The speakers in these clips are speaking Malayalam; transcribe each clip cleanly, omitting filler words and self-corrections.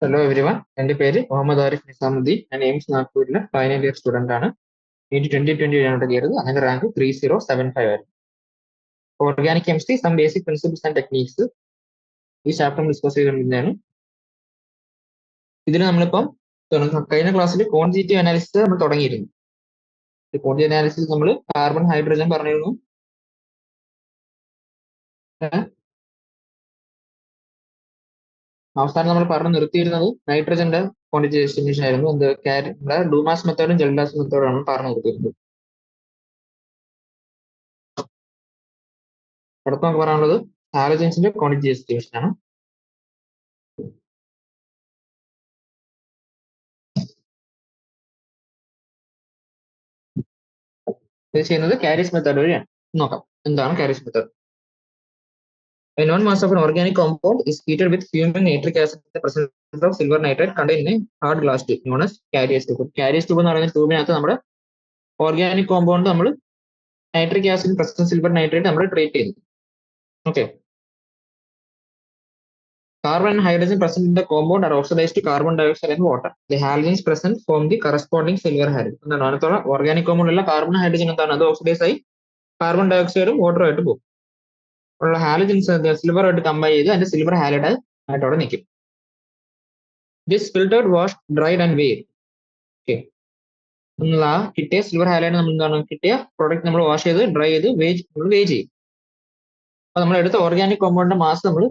ഹലോ എവരി വൺ, എൻ്റെ പേര് മുഹമ്മദ് ആരിഫ് നിസാമുദ്ദീൻ. ഞാൻ എയിംസ് നാഗ്പൂരിലെ ഫൈനൽ ഇയർ സ്റ്റുഡന്റ് ആണ്. 2020 ആണ് കയറിയത്. അതിന്റെ റാങ്ക് 3075 ആയിരുന്നു. Organic chemistry some basic principles and techniques ഈ ചാപ്റ്റർ ഡിസ്കസ് ചെയ്തുകൊണ്ടിരുന്നതാണ്. ഇതിൽ നമ്മളിപ്പം കഴിഞ്ഞ ക്ലാസ്സിൽ ക്വാണ്ടിറ്റേറ്റീവ് അനാലിസിസ് നമ്മൾ തുടങ്ങിയിരുന്നു. ക്വാണ്ടിറ്റേറ്റീവ് അനാലിസിസ് നമ്മൾ കാർബൺ ഹൈഡ്രജൻ പറഞ്ഞിരുന്നു. അവസാനം നമ്മൾ പറഞ്ഞു നിർത്തിയിരുന്നത് നൈട്രജന്റെ ക്വാണ്ടിറ്റി എസ്റ്റിമേഷൻ ആയിരുന്നു. ഡൂമാസ് മെത്തേഡും ജെൽഡാസ് മെത്തേഡും ആണ് പറഞ്ഞു നിർത്തിയിരുന്നത്. അടുത്ത നമുക്ക് പറയാനുള്ളത് ഹാലജൻസിന്റെ ക്വാണ്ടിറ്റി എസ്റ്റിമേഷൻ ആണ്. ഇത് ചെയ്യുന്നത് കാരിസ് മെത്തേഡ് വഴിയാണ്. നോക്കാം എന്താണ് CHARIS method. A known mass of an organic compound is heated with fuming nitric acid in the presence of silver nitrate contained in a hard glass tube known as Carrier's tube. Carrier's tube എന്ന് പറയുന്ന ട്യൂബിനകത്ത് നമ്മുടെ ഓർഗാനിക് കോമ്പൗണ്ട് നമ്മൾ nitric acid present silver nitrate നമ്മൾ ട്രീറ്റ് ചെയ്യുന്നു. Okay. Carbon and hydrogen present in the compound are oxidized to carbon dioxide and water. The halogens present form the corresponding silver halogen. എന്താണ് അടുത്തുള്ള ഓർഗാനിക് കോമ്പൗണ്ട് ഉള്ള കാർബൺ ഹൈഡ്രജൻ എന്താണ്, അത് ഓക്സിഡൈസ് ആയി കാർബൺ ഡയോക്സൈഡും വാട്ടറും ആയിട്ട് പോകും. ഉള്ള ഹാലജൻസ് സിൽവർ ആയിട്ട് കമ്പൈൻ ചെയ്ത് അതിന്റെ സിൽവർ ഹാലൈഡ് ആയിട്ട് അവിടെ നിൽക്കും. This filtered wash dried and weighed. Okay. കിട്ടിയ സിൽവർ ഹാലൈഡ് നമ്മൾ എന്താണ് കിട്ടിയ പ്രോഡക്റ്റ് നമ്മൾ വാഷ് ചെയ്ത് ഡ്രൈ ചെയ്ത് നമ്മൾ വേ ചെയ്യും. അപ്പൊ നമ്മൾ എടുത്ത ഓർഗാനിക് കോമ്പൗണ്ടിന്റെ മാസ് നമ്മൾ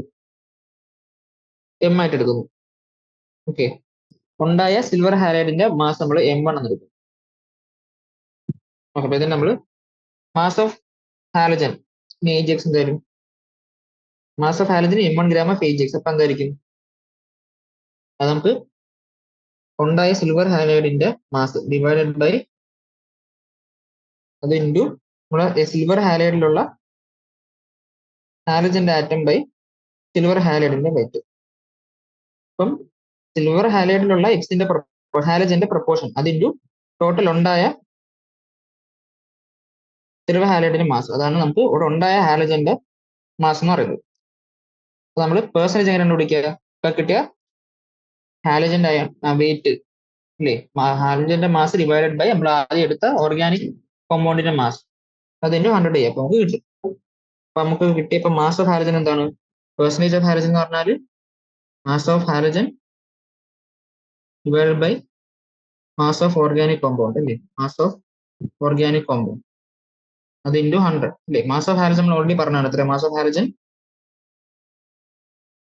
എം ആയിട്ട് എടുക്കുന്നു. ഓക്കെ. ഉണ്ടായ സിൽവർ ഹാലൈഡിന്റെ മാസ് നമ്മൾ M1 എന്ന് എടുക്കും. ഓക്കെ. അപ്പൊ ഇതിന് നമ്മൾ മാസ് ഓഫ് ഹാലജൻ AgX എന്തായാലും mass of halogen M1 gram of AgX. അപ്പൊ എന്തായിരിക്കും അത് നമുക്ക് ഉണ്ടായ സിൽവർ ഹാലൈഡിന്റെ മാസ് ഡിവൈഡഡ് ബൈ അത് ഇൻറ്റു നമ്മുടെ സിൽവർ ഹാലൈഡിലുള്ള ഹാലജന്റെ ആറ്റം ബൈ സിൽവർ ഹാലൈഡിന്റെ വെയിറ്റ്. അപ്പം സിൽവർ ഹാലൈഡിലുള്ള എക്സിന്റെ ഹാലജന്റെ പ്രൊപ്പോർഷൻ അത് ഇൻറ്റു ടോട്ടൽ ഉണ്ടായ സിൽവർ ഹാലൈഡിന്റെ മാസ്. അതാണ് നമുക്ക് ഇവിടെ ഉണ്ടായ ഹാലജന്റെ മാസ് എന്ന് പറയുന്നത്. അപ്പൊ നമ്മൾ പേഴ്സൻറ്റേജ് എങ്ങനെ കണ്ടുപിടിക്കുക? ഇപ്പൊ കിട്ടിയ ഹാലജന്റെ വെയിറ്റ് അല്ലേ, ഹാലജന്റെ മാസ് ഡിവൈഡഡ് ബൈ നമ്മൾ ആദ്യം എടുത്ത ഓർഗാനിക് കോമ്പൗണ്ടിന്റെ മാസ് അത് ഇൻറ്റു 100 ചെയ്യാം. അപ്പൊ നമുക്ക് കിട്ടും. അപ്പൊ നമുക്ക് കിട്ടിയപ്പോ മാസ് ഓഫ് ഹാലജൻ എന്താണ്, പെർസെന്റേജ് ഓഫ് ഹാലജൻ എന്ന് പറഞ്ഞാൽ mass of halogen divided by mass of organic compound അല്ലേ, മാസ് ഓഫ് ഓർഗാനിക് കോമ്പൗണ്ട് അത് ഇൻറ്റു 100 അല്ലേ. മാസ് ഓഫ് ഹാലജൻ നമ്മൾ ഓൾറെഡി പറഞ്ഞാണ് എത്ര, മാസ് ഓഫ് ഹാലജൻ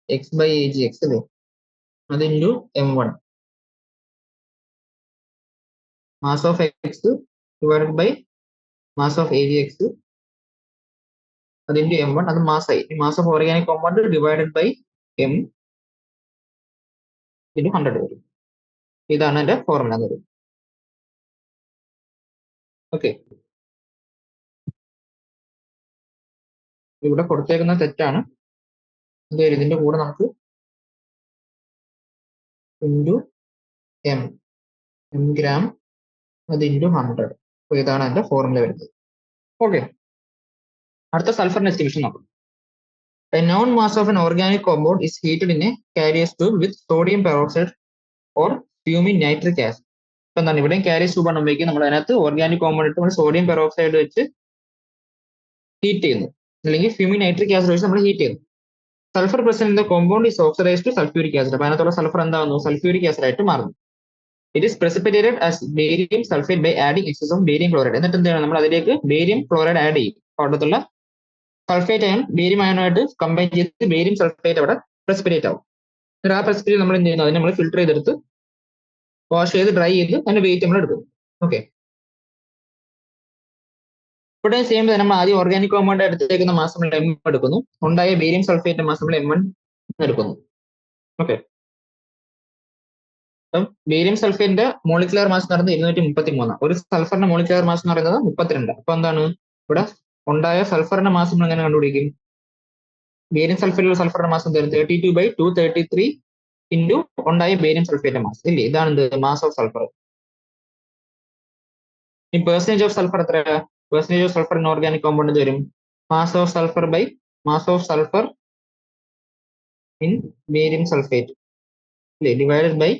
X/AgX അല്ലേ, അത് into M1. Mass of X divided by mass of AgX അത് ഇൻറ്റു M1, അത് മാസായി. Mass of organic compound divided by M into 100 വരും. ഇതാണ് എന്റെ ഫോർമുല എന്ന് പറയുന്നത്. ഓക്കെ. ഇവിടെ കൊടുത്തേക്കുന്ന തെറ്റാണ്. എന്തായാലും ഇതിന്റെ കൂടെ നമുക്ക് ഇൻറ്റു M ഗ്രാം അത് ഇൻറ്റു 100. അപ്പൊ ഇതാണ് എന്റെ ഫോർമുല വരുന്നത്. ഓക്കെ. അടുത്ത സൾഫറിന്റെ എസ്റ്റിമേഷൻ നോക്കാം. A known mass of an organic compound is heated in a Carrier's tube with sodium peroxide or fuming nitric acid. ഇപ്പൊ എന്താണ് ഇവിടെയും Carrier's tube ആണ് ഉപയോഗിക്കുന്നത്. നമ്മൾ അതിനകത്ത് ഓർഗാനിക് കോമ്പൗണ്ട് ഇട്ട് നമ്മൾ സോഡിയം പെറോക്സൈഡ് വെച്ച് ഹീറ്റ് ചെയ്യുന്നു, അല്ലെങ്കിൽ ഫ്യൂമിംഗ് നൈട്രിക് ആസിഡ് വെച്ച് നമ്മൾ ഹീറ്റ് ചെയ്യുന്നു. Sulphur present in the compound is oxidised to sulphuric acid. അപ്പൊ അതിനകത്തുള്ള സൾഫർ എന്താകുന്നു, സൾഫ്യൂരിക് ആസിഡ് ആയിട്ട് മാറുന്നു. It is precipitate as barium sulfate by adding excess of barium chloride. എന്നിട്ട് എന്താണ് നമ്മൾ അതിലേക്ക് ബേരിയം ക്ലോറൈഡ് ആഡ് ചെയ്യും. അവിടത്തുള്ള സൾഫേറ്റ് അയൺ ബേരിയം അയണുമായിട്ട് കമ്പൈൻ ചെയ്ത് ബേരിയം സൾഫേറ്റ് അവിടെ precipitate ആവും. എന്നിട്ട് ആ precipitate നമ്മൾ എന്ത് ചെയ്യുന്നു, അതിനെ നമ്മൾ ഫിൽറ്റർ ചെയ്തെടുത്ത് വാഷ് ചെയ്ത് ഡ്രൈ ചെയ്ത് അതിന്റെ വെയിറ്റ് നമ്മൾ എടുക്കും. ഓക്കെ. ഇവിടെ ചെയ്യുമ്പോൾ നമ്മൾ ആദ്യം ഓർഗാനിക് കോമ്പൗണ്ട് എടുത്തേക്കുന്ന മാസ് നമ്മൾ M എടുക്കുന്നു, ഉണ്ടായ ബേരിയം സൾഫേറ്റ് മാസ് നമ്മൾ M1 എടുക്കുന്നു. ഓക്കെ. അപ്പം ബേരിയം സൾഫേറ്റിന്റെ മോളിക്കുലർ മാസ് എന്ന് പറയുന്നത് 233. ഒരു സൾഫറിന്റെ മോളിക്കുലർ മാസ് എന്ന് പറയുന്നത് 32. അപ്പൊ എന്താണ് ഇവിടെ ഉണ്ടായ സൾഫറിന്റെ മാസ് നമ്മൾ എങ്ങനെ കണ്ടുപിടിക്കും? ബേരിയം സൾഫേറ്റിലുള്ള സൾഫറിന്റെ മാസ് എന്തായാലും 32/233 ഇൻറ്റു ഉണ്ടായ ബേരിയം സൾഫേറ്റിന്റെ മാസ് ഇല്ലേ, ഇതാണ് എന്ത് മാസ് ഓഫ് സൾഫർ. ഈ പെർസെന്റേജ് ഓഫ് സൾഫർ എത്ര, percentage of sulphur in organic compound വരും mass of sulphur by mass of sulphur in barium sulphate അല്ലേ, divided by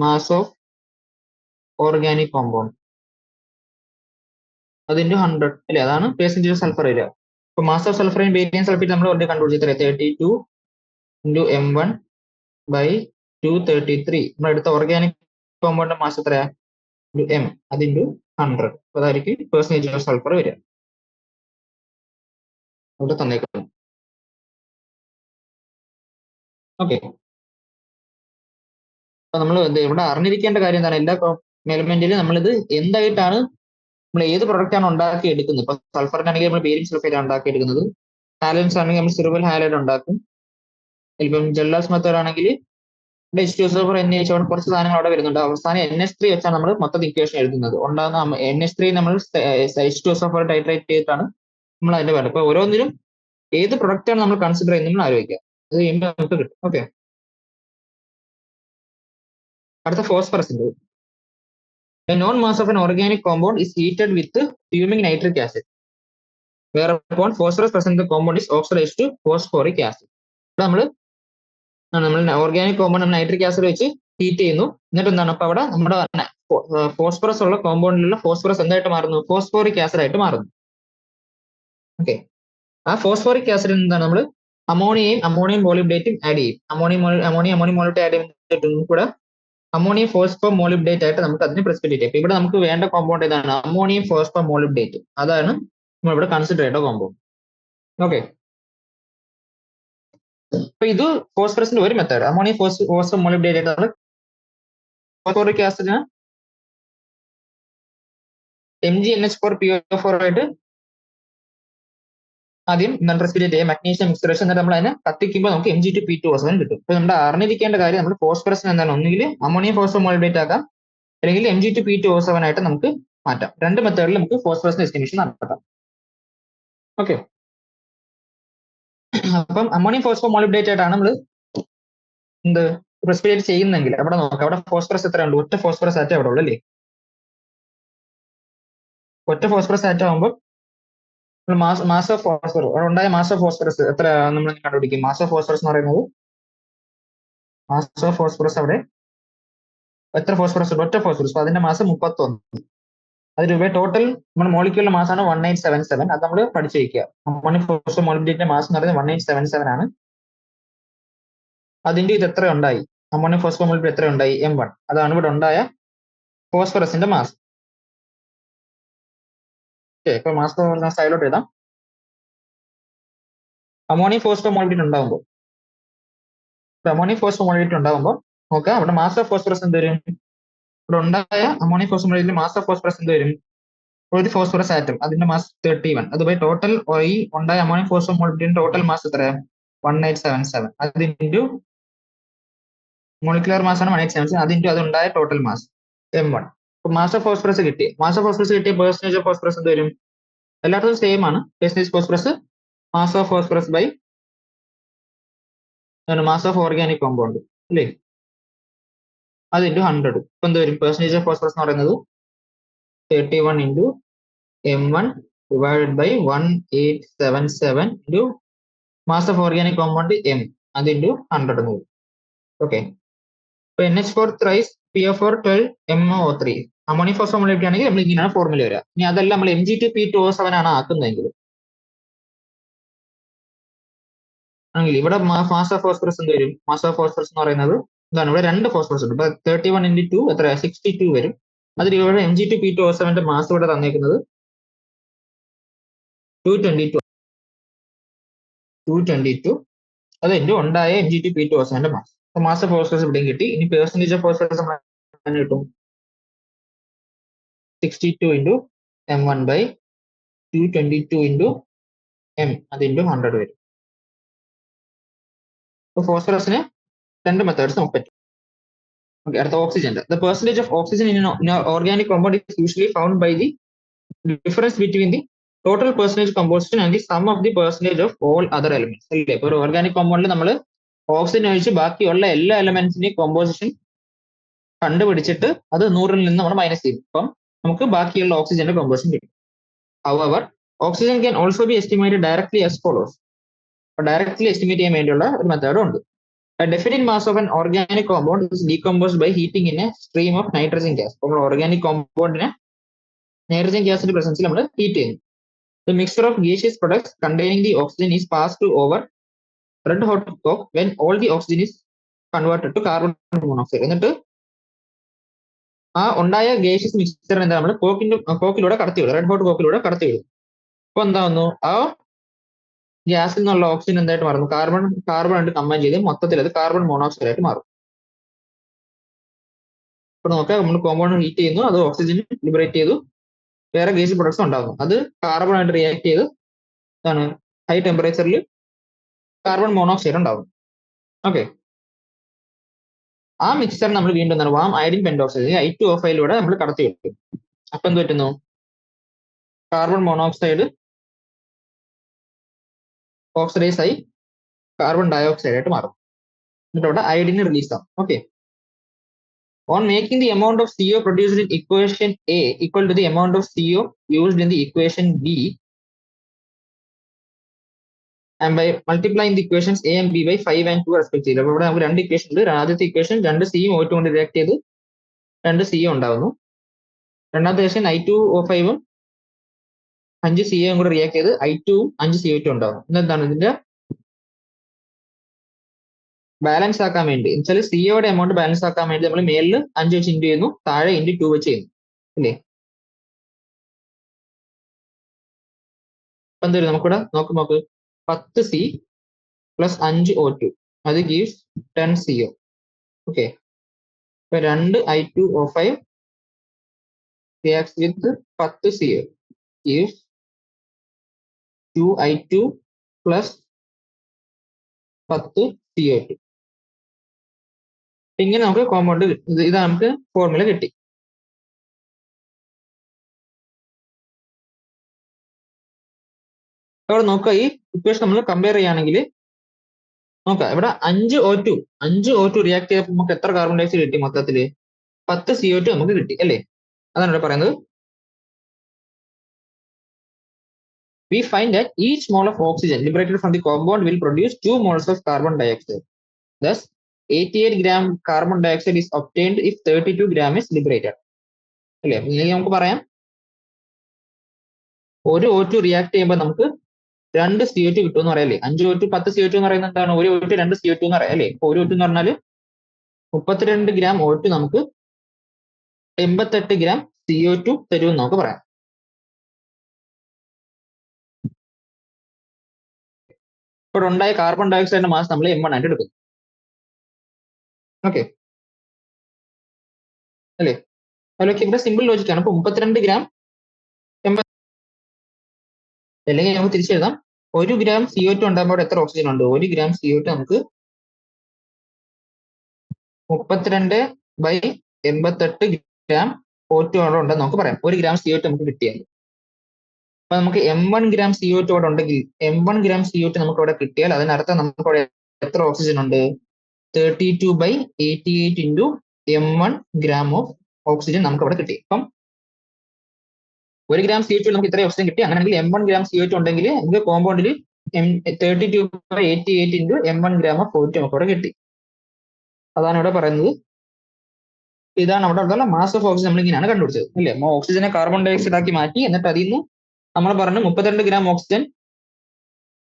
mass of organic compound അതിന്റെ 100 അല്ലേ, അതാണ് പെർസെന്റേജ് ഓഫ് സൾഫർ വരിക. ഇപ്പൊ mass of sulphur in barium sulphate നമ്മൾ ഓൾറെഡി കണ്ടുപിടിച്ചത് 32 ഇൻറ്റു M1 ബൈ 233. നമ്മൾ എടുത്ത ഓർഗാനിക് കോമ്പൗണ്ട് മാസ് എത്രയാ, M അത് ഇൻറ്റു 100. അതായിരിക്കും പെർസെന്റേജ് ഓഫ് സൾഫർ വരിക. ഇവിടെ തന്നേക്കുന്നു. ഓക്കെ, അപ്പൊ നമ്മൾ ഇവിടെ അറിഞ്ഞിരിക്കേണ്ട കാര്യം എന്താണ്, എല്ലാ എലമെന്റിലും നമ്മളിത് എന്തായിട്ടാണ്, നമ്മൾ ഏത് പ്രൊഡക്റ്റ് ആണ് ഉണ്ടാക്കി എടുക്കുന്നത്. ഇപ്പൊ സൾഫറിനാണെങ്കിൽ നമ്മൾ ബേരിയം സൾഫേറ്റ് ആണ് ഉണ്ടാക്കി എടുക്കുന്നത്. ഹാലൻസ് ആണെങ്കിൽ നമ്മൾ സിർബൽ ഹാലൈഡ് ഉണ്ടാക്കും. ഇപ്പം ജെല്ലാസ് മെത്തേഡ് ആണെങ്കിൽ H2SO4 NaH കുറച്ച് സാധനങ്ങൾ അവിടെ വരുന്നുണ്ട്. അവസാനം NH3 വെച്ചാണ് നമ്മൾ മൊത്തം ഇക്വേഷൻ എഴുതുന്നത്. ഉണ്ടാകുന്ന NH3 നമ്മൾ H2SO4 ടൈട്രേറ്റ് ചെയ്തിട്ടാണ് നമ്മൾ അതിന്റെ വേണ്ടത്. ഇപ്പൊ ഓരോന്നിലും ഏത് പ്രൊഡക്റ്റ് ആണ് നമ്മൾ കൺസിഡർ ചെയ്യുന്നത് ആലോചിക്കുക. അത് ചെയ്യുമ്പോൾ നമുക്ക് കിട്ടും. ഓക്കെ, അടുത്ത phosphorus. A known mass of an organic compound is heated with fuming nitric acid, whereupon phosphorus present in the compound is oxidized to phosphoric acid. നമ്മൾ ഓർഗാനിക് കോമ്പൗണ്ട് നൈട്രിക് ആസിഡ് വെച്ച് ഹീറ്റ് ചെയ്യുന്നു. എന്നിട്ട് എന്താണ്, അപ്പൊ അവിടെ നമ്മുടെ ഫോസ്ഫറസ് ഉള്ള കോമ്പൗണ്ടിലുള്ള ഫോസ്ഫറസ് എന്തായിട്ട് മാറുന്നു, ഫോസ്ഫോറിക് ആസിഡ് ആയിട്ട് മാറുന്നു. ഓക്കെ, ആ ഫോസ്ഫോറിക് ആസിഡ് എന്താണ്, നമ്മൾ അമോണിയം മോളിബ്ഡേറ്റും ആഡ് ചെയ്യും. അമോണിയം മോളിബ്ഡേറ്റ് ആഡ് ചെയ്യുമ്പോൾ കൂടെ അമോണിയം ഫോസ്ഫോ മോളിബ്ഡേറ്റ് ആയിട്ട് നമുക്ക് അതിന് പ്രസിപ്പിറ്റേറ്റ് ചെയ്യും. ഇവിടെ നമുക്ക് വേണ്ട കോമ്പൗണ്ട് ഏതാണ്, അമോണിയം ഫോസ്ഫോ മോളിബ്ഡേറ്റ്. അതാണ് നമ്മൾ ഇവിടെ കൺസിഡർ ചെയ്യേണ്ട കോമ്പൗണ്ട്. ഓക്കെ, അപ്പൊ ഇത് ഫോസ്ഫറസിന്റെ ഒരു മെത്തേഡ്. അമോണിയം ഫോസ്ഫോ മോളിബ്ഡേറ്റ് ആയിട്ട് നമ്മൾ ഫോസ്ഫോറിക് ആസിഡിന് MgNH4PO4 ആയിട്ട് ആദ്യം പ്രസിപ്പിറ്റേറ്റ് ചെയ്യാം, മഗ്നീഷ്യം മിക്സറേഷൻ. എന്നിട്ട് നമ്മൾ അതിനെ കത്തിക്കുമ്പോൾ നമുക്ക് Mg2P2O7 കിട്ടും. ഇപ്പൊ നമ്മുടെ അറിഞ്ഞിരിക്കേണ്ട കാര്യം, നമ്മൾ ഫോസ്ഫറസിന് എന്താണ്, ഒന്നുകിൽ അമോണിയം ഫോസ്ഫോ മോളിബ്ഡേറ്റ് ആക്കാം, അല്ലെങ്കിൽ Mg2P2O7 ആയിട്ട് നമുക്ക് മാറ്റാം. രണ്ട് മെത്തേഡിൽ നമുക്ക് ഫോസ്ഫറസിന്റെ എസ്റ്റിമേഷൻ നടത്താം. ഓക്കെ, അപ്പം അമോണിയം ഫോസ്ഫോ മോളിബ്ഡേറ്റ് ആയിട്ടാണ് നമ്മൾ എന്ത് പ്രസിപ്പിറ്റേറ്റ് ചെയ്യുന്നെങ്കിൽ അവിടെ നോക്കാം, അവിടെ ഫോസ്ഫറസ് എത്ര ഉണ്ട്, ഒറ്റ ഫോസ്ഫറസ് ആറ്റം അവിടെ ഉള്ളു അല്ലേ. ഒറ്റ ഫോസ്ഫറസ് ആറ്റം ആകുമ്പോൾ മാസ് ഓഫ് ഫോസ്ഫർ ഉണ്ടായ മാസ് ഓഫ് ഫോസ്ഫറസ് എത്ര നമ്മൾ കണ്ടുപിടിക്കും. മാസ് ഓഫ് ഫോസ്ഫറസ് എന്ന് പറയുന്നത്, മാസ് ഓഫ് ഫോസ്ഫറസ് അവിടെ എത്ര ഫോസ്ഫറസ് ഉണ്ട്, ഒറ്റ ഫോസ്ഫറസ്, അതിന്റെ മാസ് 31. അത് രൂപ ടോട്ടൽ നമ്മുടെ മോളിക്യൂളിന്റെ മാസാണ് 1877. അത് നമ്മൾ പഠിച്ചു വയ്ക്കുക. അമോണിയം ഫോസ്ഫോ മോളിബ്ഡേറ്റിന്റെ മാസ് എന്ന് പറയുന്നത് 1877 ആണ്. അതിന്റെ ഇത് എത്ര ഉണ്ടായി, അമോണിയം ഫോസ്ഫോ മോളിബ്ഡേറ്റ് എത്ര ഉണ്ടായി, M1. അതാണ് ഇവിടെ ഉണ്ടായ ഫോസ്ഫറസിന്റെ മാസ്. ഓക്കെ, ഇപ്പൊ മാസ് സൈഡിലോട്ട് എഴുതാം. അമോണിയം ഫോസ്ഫോ മോളിബ്ഡേറ്റ് ഉണ്ടാകുമ്പോൾ നോക്കാം, അവിടെ മാസ് ഓഫ് ഫോസ്ഫറസ് എന്ത് വരും, ഇവിടെ ഉണ്ടായ അമോണിയം ഫോസ്ഫോ മോളിബ്ഡേറ്റിൽ മാസ് ഓഫ് ഫോസ്ഫറസ് എന്ത് വരും, ഒരു ഫോസ്ഫറസ് ആറ്റം അതിന്റെ മാസ് 31. അതുപോലെ ടോട്ടൽ ഈ ഉണ്ടായ അമോണിയം ഫോസ്ഫോ മോളിബ്ഡേറ്റിന്റെ ടോട്ടൽ മാസ് എത്രയാണ്, 1877. അത് ഇൻറ്റു മോളിക്കുലർ മാസ് ആണ് 1877, അത് ഇൻറ്റു അതുണ്ടായ ടോട്ടൽ മാസ് M1. ഇപ്പൊ മാസ് ഓഫ് ഫോസ്ഫറസ് കിട്ടി. മാസ് ഓഫ് ഫോസ്ഫറസ് കിട്ടിയ പെർസെന്റേജ് ഓഫ് ഫോസ്ഫറസ് എന്ത് വരും, എല്ലായിടത്തും സെയിം ആണ്. Percentage phosphorus mass of phosphorus by mass of organic compound അല്ലേ, അത് ഇൻറ്റു 100. ഇപ്പൊ എന്ത് വരും, പെർസെന്റേജ് ഓഫ് ഫോസ്ഫറസ് എന്ന് പറയുന്നത് 31 into M1 divided by 1877 into mass of organic compound M, അത് ഇൻറ്റു 100 എന്ന് വരും. ഓക്കെ, ഇപ്പൊ NH4 thrice PO4 12 MO3 ammonium phospho molybdate ആണെങ്കിൽ നമ്മൾ ഇങ്ങനെയാണ് ഫോർമുല വരിക. ഇനി അതല്ല നമ്മൾ Mg2P2O7 ആണ് ആക്കുന്നതെങ്കിൽ ആണെങ്കിൽ ഇവിടെ മാസ് ഓഫ് ഫോസ്ഫറസ് എന്ത് വരും, മാസ് ഓഫ് ഫോസ്ഫറസ് എന്ന് പറയുന്നത് എന്താണ്, ഇവിടെ രണ്ട് ഫോസ്ഫറസ് ഉണ്ട്. ഇപ്പൊ 31 ഇൻറ്റു 2 എത്ര, 62 വരും. അതിൽ ഇവിടെ Mg2P2O7 മാസ് ഇവിടെ തന്നേക്കുന്നത് 222. അത് ഇൻറ്റു ഉണ്ടായ Mg2P2O7 mass. Mass of phosphorus ഇവിടെയും കിട്ടി. ഇനി പെർസെന്റേജ് ഓഫ് ഫോസ്ഫറസ് കിട്ടും 62 into M1 by 222 into M, അത് ഇൻറ്റു 100 വരും. ഇപ്പൊ ഫോസ്ഫറസിന് രണ്ട് മെത്തേഡ്സ് നമുക്ക് പറ്റും. ഓക്കെ, അടുത്ത ഓക്സിജന്റെ. The percentage of oxygen in an organic compound is usually found by the difference between the total percentage composition and the sum of the percentage of all other elements. അല്ലേ, ഇപ്പൊ ഒരു ഓർഗാനിക് കോമ്പൗണ്ടിൽ നമ്മൾ ഓക്സിജൻ ഒഴിച്ച് ബാക്കിയുള്ള എല്ലാ എലമെന്റ്സിന്റെയും കോമ്പോസിഷൻ കണ്ടുപിടിച്ചിട്ട് അത് 100-ൽ നിന്ന് നമ്മൾ മൈനസ് ചെയ്യും. അപ്പം നമുക്ക് ബാക്കിയുള്ള ഓക്സിജന്റെ കോമ്പോസിഷൻ കിട്ടും. However, oxygen can also be estimated directly as follows. Directly estimate ചെയ്യാൻ വേണ്ടിയുള്ള ഒരു മെത്തേഡും ഉണ്ട്. A definite mass of an organic compound is decomposed by heating in a stream of nitrogen gas. അപ്പോൾ organic compound നെ nitrogen gas presence നമ്മൾ heat ചെയ്യുന്നു. The mixture of gaseous products containing the oxygen is passed over red hot coke when all the oxygen is converted to carbon monoxide. എന്നിട്ട് ആ ഉണ്ടായ gaseous mixture എന്താ നമ്മൾ കോക്കിലൂടെ കടത്തിവിടും, റെഡ് ഹോട്ട് കോക്കിലൂടെ കടത്തിവിടും. അപ്പൊ എന്താവുന്നു, ആ ഗ്യാസിൽ നിന്നുള്ള ഓക്സിജൻ എന്തായിട്ട് മാറുന്നു, കാർബൺ ആയിട്ട് കമ്പൈൻ ചെയ്ത് മൊത്തത്തിൽ അത് കാർബൺ മോണോക്സൈഡ് ആയിട്ട് മാറും. ഇപ്പൊ നോക്കാം, നമ്മൾ കോമ്പൗണ്ട് ഹീറ്റ് ചെയ്യുന്നു, അത് ഓക്സിജൻ ലിബറേറ്റ് ചെയ്തു, വേറെ ഗ്യാസ് പ്രൊഡക്ട്സ് ഉണ്ടാകുന്നു, അത് കാർബൺ ആയിട്ട് റിയാക്ട് ചെയ്ത് എന്താണ് ഹൈ ടെമ്പറേച്ചറിൽ കാർബൺ മോണോക്സൈഡ് ഉണ്ടാകും. ഓക്കെ, ആ മിക്സ്ചർ നമ്മൾ വീണ്ടും എന്താണ് വാം അയഡിൻ പെന്റോക്സൈഡ് I2O5 നമ്മൾ കടത്തി വെക്കും. അപ്പൊ എന്ത് പറ്റുന്നു, കാർബൺ മോണോക്സൈഡ് ഓക്സിഡൈസ് ആയി കാർബൺ ഡയോക്സൈഡ് ആയിട്ട് മാറും. എന്നിട്ട് അവിടെ അയഡിന് റിലീസ് ആവും. Okay, on making the amount of CO produced in equation A equal to the amount of CO used in the equation B, and by multiplying the equations A and B by 5 and 2 respectively. അപ്പോൾ ഇവിടെ നമുക്ക് രണ്ട് ഇക്വേഷൻ ഉണ്ട്. ആദ്യത്തെ ഇക്വേഷൻ 2 സിയും O2 കൊണ്ട് റിയാക്ട് ചെയ്ത് 2 സിയും ഉണ്ടാകുന്നു. രണ്ടാമത്തെ ഇക്വേഷൻ I2O5 5 സിയും കൂടെ റിയാക്ട് ചെയ്ത് I2 5 CO2 ഉണ്ടാകുന്നു. ഇതെന്താണ്, ഇതിന്റെ ബാലൻസ് ആക്കാൻ വേണ്ടി എന്നുവെച്ചാൽ സിയോയുടെ എമൗണ്ട് ബാലൻസ് ആക്കാൻ വേണ്ടി നമ്മൾ മേലിൽ 5 വെച്ച് ഇൻറ്റു ചെയ്യുന്നു, താഴെ ഇൻറ്റു 2 വെച്ച് ചെയ്യുന്നു, അല്ലേ? അപ്പൊ എന്തായാലും നമുക്കിവിടെ നോക്ക് 10 സി പ്ലസ് 5 O2 അത് ഗീവ്സ് 10 CO. ഓക്കെ, ഇപ്പൊ 2 I2O5 reacts with 10 CO gives 2 I2 plus 10 CO2. ഇങ്ങനെ നമുക്ക് കോമ്പൗണ്ട് ഇത് നമുക്ക് ഫോർമുല കിട്ടി. അവിടെ നോക്കുക, ഈ ഇക്വേഷൻ നമ്മൾ കമ്പയർ ചെയ്യുകയാണെങ്കിൽ നോക്കാം, ഇവിടെ 5 O2 റിയാക്ട് ചെയ്തപ്പോൾ നമുക്ക് എത്ര കാർബൺ ഡയോക്സൈഡ് കിട്ടി, മൊത്തത്തില് 10 CO2 നമുക്ക് കിട്ടി, അല്ലേ? അതാണ് ഇവിടെ പറയുന്നത്. We find that each mole of oxygen liberated from the compound will produce 2 moles of carbon dioxide. Thus, 88 gram carbon dioxide is obtained if 32 gram is liberated. അല്ലേ? ഇല്ലെങ്കിൽ നമുക്ക് പറയാം, ഒരു O2 റിയാക്ട് ചെയ്യുമ്പോൾ നമുക്ക് 2 CO2 കിട്ടുമെന്ന് പറയാം, അല്ലേ? 5 O2 10 CO2 എന്ന് പറയുന്നത് എന്താണ്, ഒരു O2 2 CO2 എന്ന് പറയാം, അല്ലേ? ഒരു O2 എന്ന് പറഞ്ഞാൽ 32 gram O2 നമുക്ക് 88 gram CO2 തരുമെന്ന് നമുക്ക് പറയാം. ഇപ്പോൾ ഉണ്ടായ കാർബൺ ഡയോക്സൈഡിന്റെ മാസ് നമ്മൾ M1 ആയിട്ട് എടുക്കുന്നു. ഓക്കെ അല്ലേ? അതിലൊക്കെ ഇവിടെ സിമ്പിൾ ലോജിക്കാണ്. ഇപ്പൊ 32 ഗ്രാം അല്ലെങ്കിൽ നമുക്ക് തിരിച്ചെഴുതാം, 1 gram CO2 ഉണ്ടാകുമ്പോൾ എത്ര ഓക്സിജൻ ഉണ്ട്, 1 gram CO2 നമുക്ക് 32/88 gram O2 അവിടെ ഉണ്ടെന്ന് നമുക്ക് പറയാം. 1 gram CO2 നമുക്ക് കിട്ടിയാൽ, അപ്പൊ നമുക്ക് M1 gram CO2 അവിടെ ഉണ്ടെങ്കിൽ M1 gram CO2 നമുക്ക് അവിടെ കിട്ടിയാൽ അതിനർത്ഥം നമുക്ക് അവിടെ എത്ര ഓക്സിജൻ ഉണ്ട്, 32/88 into M1 gram of oxygen നമുക്ക് അവിടെ കിട്ടി. അപ്പം 1 gram CO2 നമുക്ക് ഇത്രയും ഓക്സിജൻ കിട്ടി. അങ്ങനെയാണെങ്കിൽ M1 gram CO2 ഉണ്ടെങ്കിൽ നമുക്ക് കോമ്പൗണ്ടിൽ 32/88 into M1 gram of O2 നമുക്ക് അവിടെ കിട്ടി. അതാണ് ഇവിടെ പറയുന്നത്. ഇതാണ് അവിടെ ഉള്ള മാസ് ഓഫ് ഓക്സിജൻ നമ്മൾ ഇങ്ങനെയാണ് കണ്ടുപിടിച്ചത്, അല്ലേ? ഓക്സിജനെ കാർബൺ ഡയോക്സൈഡ് ആക്കി മാറ്റി, എന്നിട്ട് അതിൽ നിന്ന് നമ്മൾ പറഞ്ഞു 32 ഗ്രാം ഓക്സിജൻ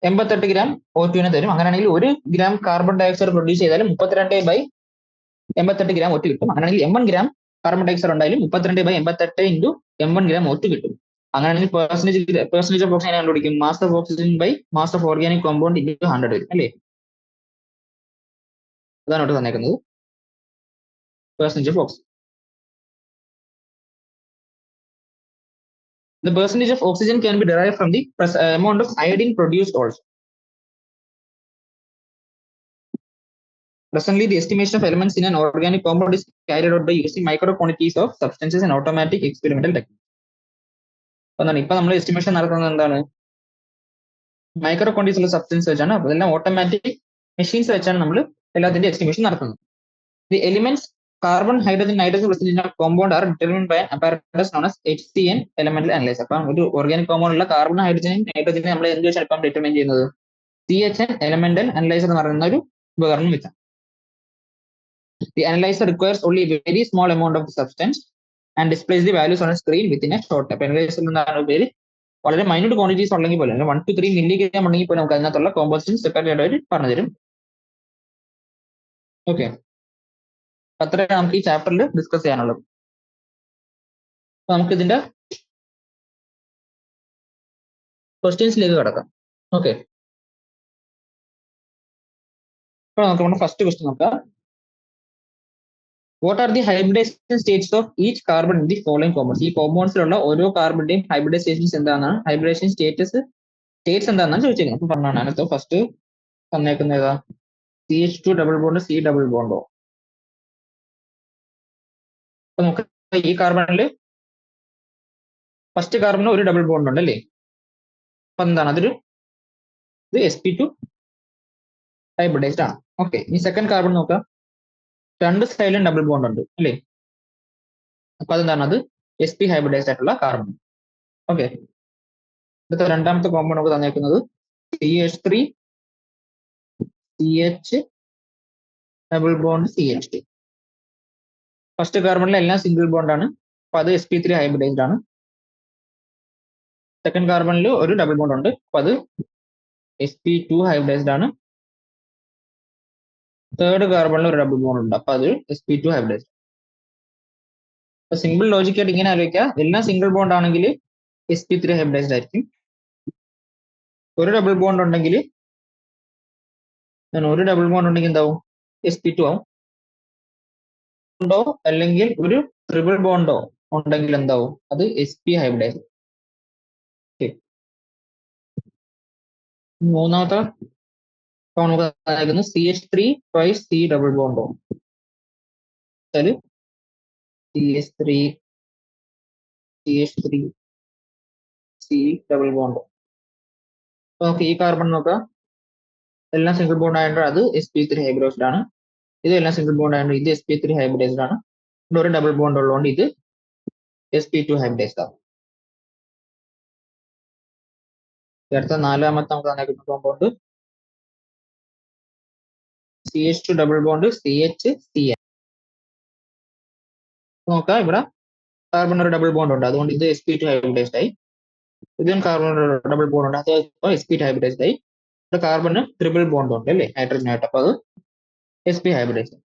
88 ഗ്രാം O2 തരും. അങ്ങനെയാണെങ്കിൽ 1 ഗ്രാം കാർബൺ ഡയോക്സൈഡ് പ്രൊഡ്യൂസ് ചെയ്താലും 32/88 ഗ്രാം O2 കിട്ടും. അങ്ങനെയാണെങ്കിൽ M1 ഗ്രാം കാർബൺ ഡയോക്സൈഡ് ഉണ്ടായാലും 32/88 into M1 ഗ്രാം O2 കിട്ടും. അങ്ങനെയാണെങ്കിൽ പെർസെന്റേജ് ഓഫ് ഓക്സിജൻ കണ്ടുപിടിക്കും, mass of oxygen by mass of organic compound into 100 വരും, അല്ലേ? അതാണ് ഇവിടെ തന്നേക്കുന്നത് percentage of oxygen. The percentage of oxygen can be derived from the amount of iodine produced also. Presently, the estimation of elements in an organic compound is carried out by using micro quantities of substances and automatic experimental techniques. ഇപ്പൊ നമ്മൾ എസ്റ്റിമേഷൻ നടത്തുന്നത് എന്താണ്, മൈക്രോ ക്വാണ്ടിറ്റീസ് ഉള്ള സബ്സ്റ്റൻസ് വെച്ചാണ്. അപ്പൊ ഇതെല്ലാം ഓട്ടോമാറ്റിക് മെഷീൻസ് വെച്ചാണ് നമ്മൾ എല്ലാത്തിന്റെ എസ്റ്റിമേഷൻ നടത്തുന്നത്. The elements carbon, hydrogen, nitrogen present in a compound are determined by an apparatus known as HCN elemental analyzer. അപ്പം ഒരു ഓർഗാനിക് കോമ്പൗണ്ട് ഉള്ള കാർബൺ, ഹൈഡ്രജനും നൈട്രജനും നമ്മൾ എന്ത് വെച്ചാൽ ഇപ്പം ഡിറ്റർമൈൻ ചെയ്യുന്നത്, CHN elemental analyzer എന്ന് പറയുന്ന ഒരു ഉപകരണം വെച്ചാണ്. The analyzer requires only a very small amount of the substance and displays the values on a screen within a short time. Analyzer എന്താണ് പേര്? വളരെ മൈന്യൂട്ട് ക്വാണ്ടിറ്റീസ് ഉണ്ടെങ്കിൽ പോലും 1 to 3 മില്ലിഗ്രാം ഉണ്ടെങ്കിൽ പോലും നമുക്ക് അതിനകത്തുള്ള കോമ്പോസിഷൻ സെപ്പറേറ്റ് ആയിട്ട് പറഞ്ഞു തരും. ഓക്കെ, അത്രയാണ് നമുക്ക് ഈ ചാപ്റ്ററിൽ ഡിസ്കസ് ചെയ്യാനുള്ളത്. അപ്പൊ നമുക്ക് ഇതിന്റെ ക്വസ്റ്റ്യൻസിലേക്ക് കടക്കാം. ഓക്കെ, അപ്പൊ നമുക്ക് നമ്മുടെ ഫസ്റ്റ് ക്വസ്റ്റ്യൻ നോക്കാം. What are the hybridisation states of each carbon in the following compounds? ഈ കോമ്പൗണ്ട്സിലുള്ള ഓരോ കാർബണിന്റെയും ഹൈബ്രിഡൈസേഷൻസ് എന്താണെന്നാണ്, ഹൈബ്രിഡൈസേഷൻ സ്റ്റേറ്റസ് എന്താണെന്നാണ് ചോദിച്ചിരിക്കുന്നത്. അപ്പൊ പറഞ്ഞാണ് അതിനകത്ത് ഫസ്റ്റ് തന്നേക്കുന്ന ഏതാ? CH2 double bond C double ബോണ്ടോ? അപ്പൊ നമുക്ക് ഈ കാർബണില് ഫസ്റ്റ് കാർബണിൽ ഒരു ഡബിൾ ബോണ്ട് ഉണ്ട് അല്ലേ? അപ്പൊ എന്താണ് അതൊരു sp2 ഹൈബ്രിഡൈസ്ഡ് ആണ്. ഓക്കെ, ഈ സെക്കൻഡ് കാർബൺ നോക്കാം, രണ്ട് സൈഡിലും ഡബിൾ ബോണ്ട് ഉണ്ട് അല്ലേ? അപ്പൊ അതെന്താണ്? അത് sp ഹൈബ്രിഡൈസ്ഡ് ആയിട്ടുള്ള കാർബൺ. ഓക്കെ, അടുത്ത രണ്ടാമത്തെ കോമ്പൗണ്ട് നമുക്ക് തന്നേക്കുന്നത് CH3 CH double bond CH2. First കാർബണിൽ എല്ലാം സിംഗിൾ ബോണ്ട് ആണ്, അപ്പൊ അത് sp3 ഹൈബ്രിഡൈസ്ഡ് ആണ്. സെക്കൻഡ് കാർബണിൽ ഒരു ഡബിൾ ബോണ്ട് ഉണ്ട്, അപ്പൊ അത് sp2 ഹൈബ്രിഡൈസ്ഡ് ആണ്. തേർഡ് കാർബണിൽ ഒരു ഡബിൾ ബോണ്ട് ഉണ്ട്, അപ്പൊ അത് sp2 ഹൈബ്രിഡൈസ്ഡ്. അപ്പൊ സിമ്പിൾ ലോജിക്കായിട്ട് ഇങ്ങനെ ആലോചിക്കുക, എല്ലാം സിംഗിൾ ബോണ്ട് ആണെങ്കിൽ sp3 ഹൈബ്രിഡൈസ്ഡ് ആയിരിക്കും. ഒരു ഡബിൾ ബോണ്ട് ഉണ്ടെങ്കിൽ എന്താവും? sp2 ആവും. അല്ലെങ്കിൽ ഒരു ട്രിപ്പിൾ ബോണ്ടോ ഉണ്ടെങ്കിൽ എന്താവും? അത് sp ഹൈബ്രിഡൈസ്ഡ്. മൂന്നാമത്തെ CH3 twice C ഡബിൾ ബോണ്ടോ? CH3 C ഡബിൾ ബോണ്ടോ? നമുക്ക് ഈ കാർബൺ നോക്കാം, എല്ലാം സിംഗിൾ ബോണ്ട് ആയതുകൊണ്ട് അത് sp3 ഹൈബ്രിഡൈസ്ഡ് ആണ്. ഇതെല്ലാം സിംഗിൾ ബോണ്ട് ആയതുകൊണ്ട് ഇത് sp3 ഹൈബ്രിഡൈസ്ഡ് ആണ്. ഇവിടെ ഒരു ഡബിൾ ബോണ്ട് ഉള്ളതുകൊണ്ട് ഇത് sp2 ഹൈബ്രിഡൈസ്ഡ് ആണ്. അടുത്ത നാലാമത്തെ നമുക്ക് തന്നേക്കുന്ന compound CH2 double bond CH നോക്കാം, ഇവിടെ കാർബൺ ഒരു ഡബിൾ ബോണ്ട് ഉണ്ട്, അതുകൊണ്ട് ഇത് sp2 ഹൈബ്രിഡൈസ്ഡ് ആയി. ഇതിനും കാർബൺ ഡബിൾ ബോണ്ട് ഉണ്ട്, അത് sp ഹൈബ്രിഡൈസ്ഡ് ആയി. ഇവിടെ കാർബണ് ട്രിപ്പിൾ ബോണ്ട് ഉണ്ട് അല്ലേ, ഹൈഡ്രജൻ ആയിട്ട്, അപ്പൊ അത് sp ഹൈബ്രിഡൈസ്ഡ്.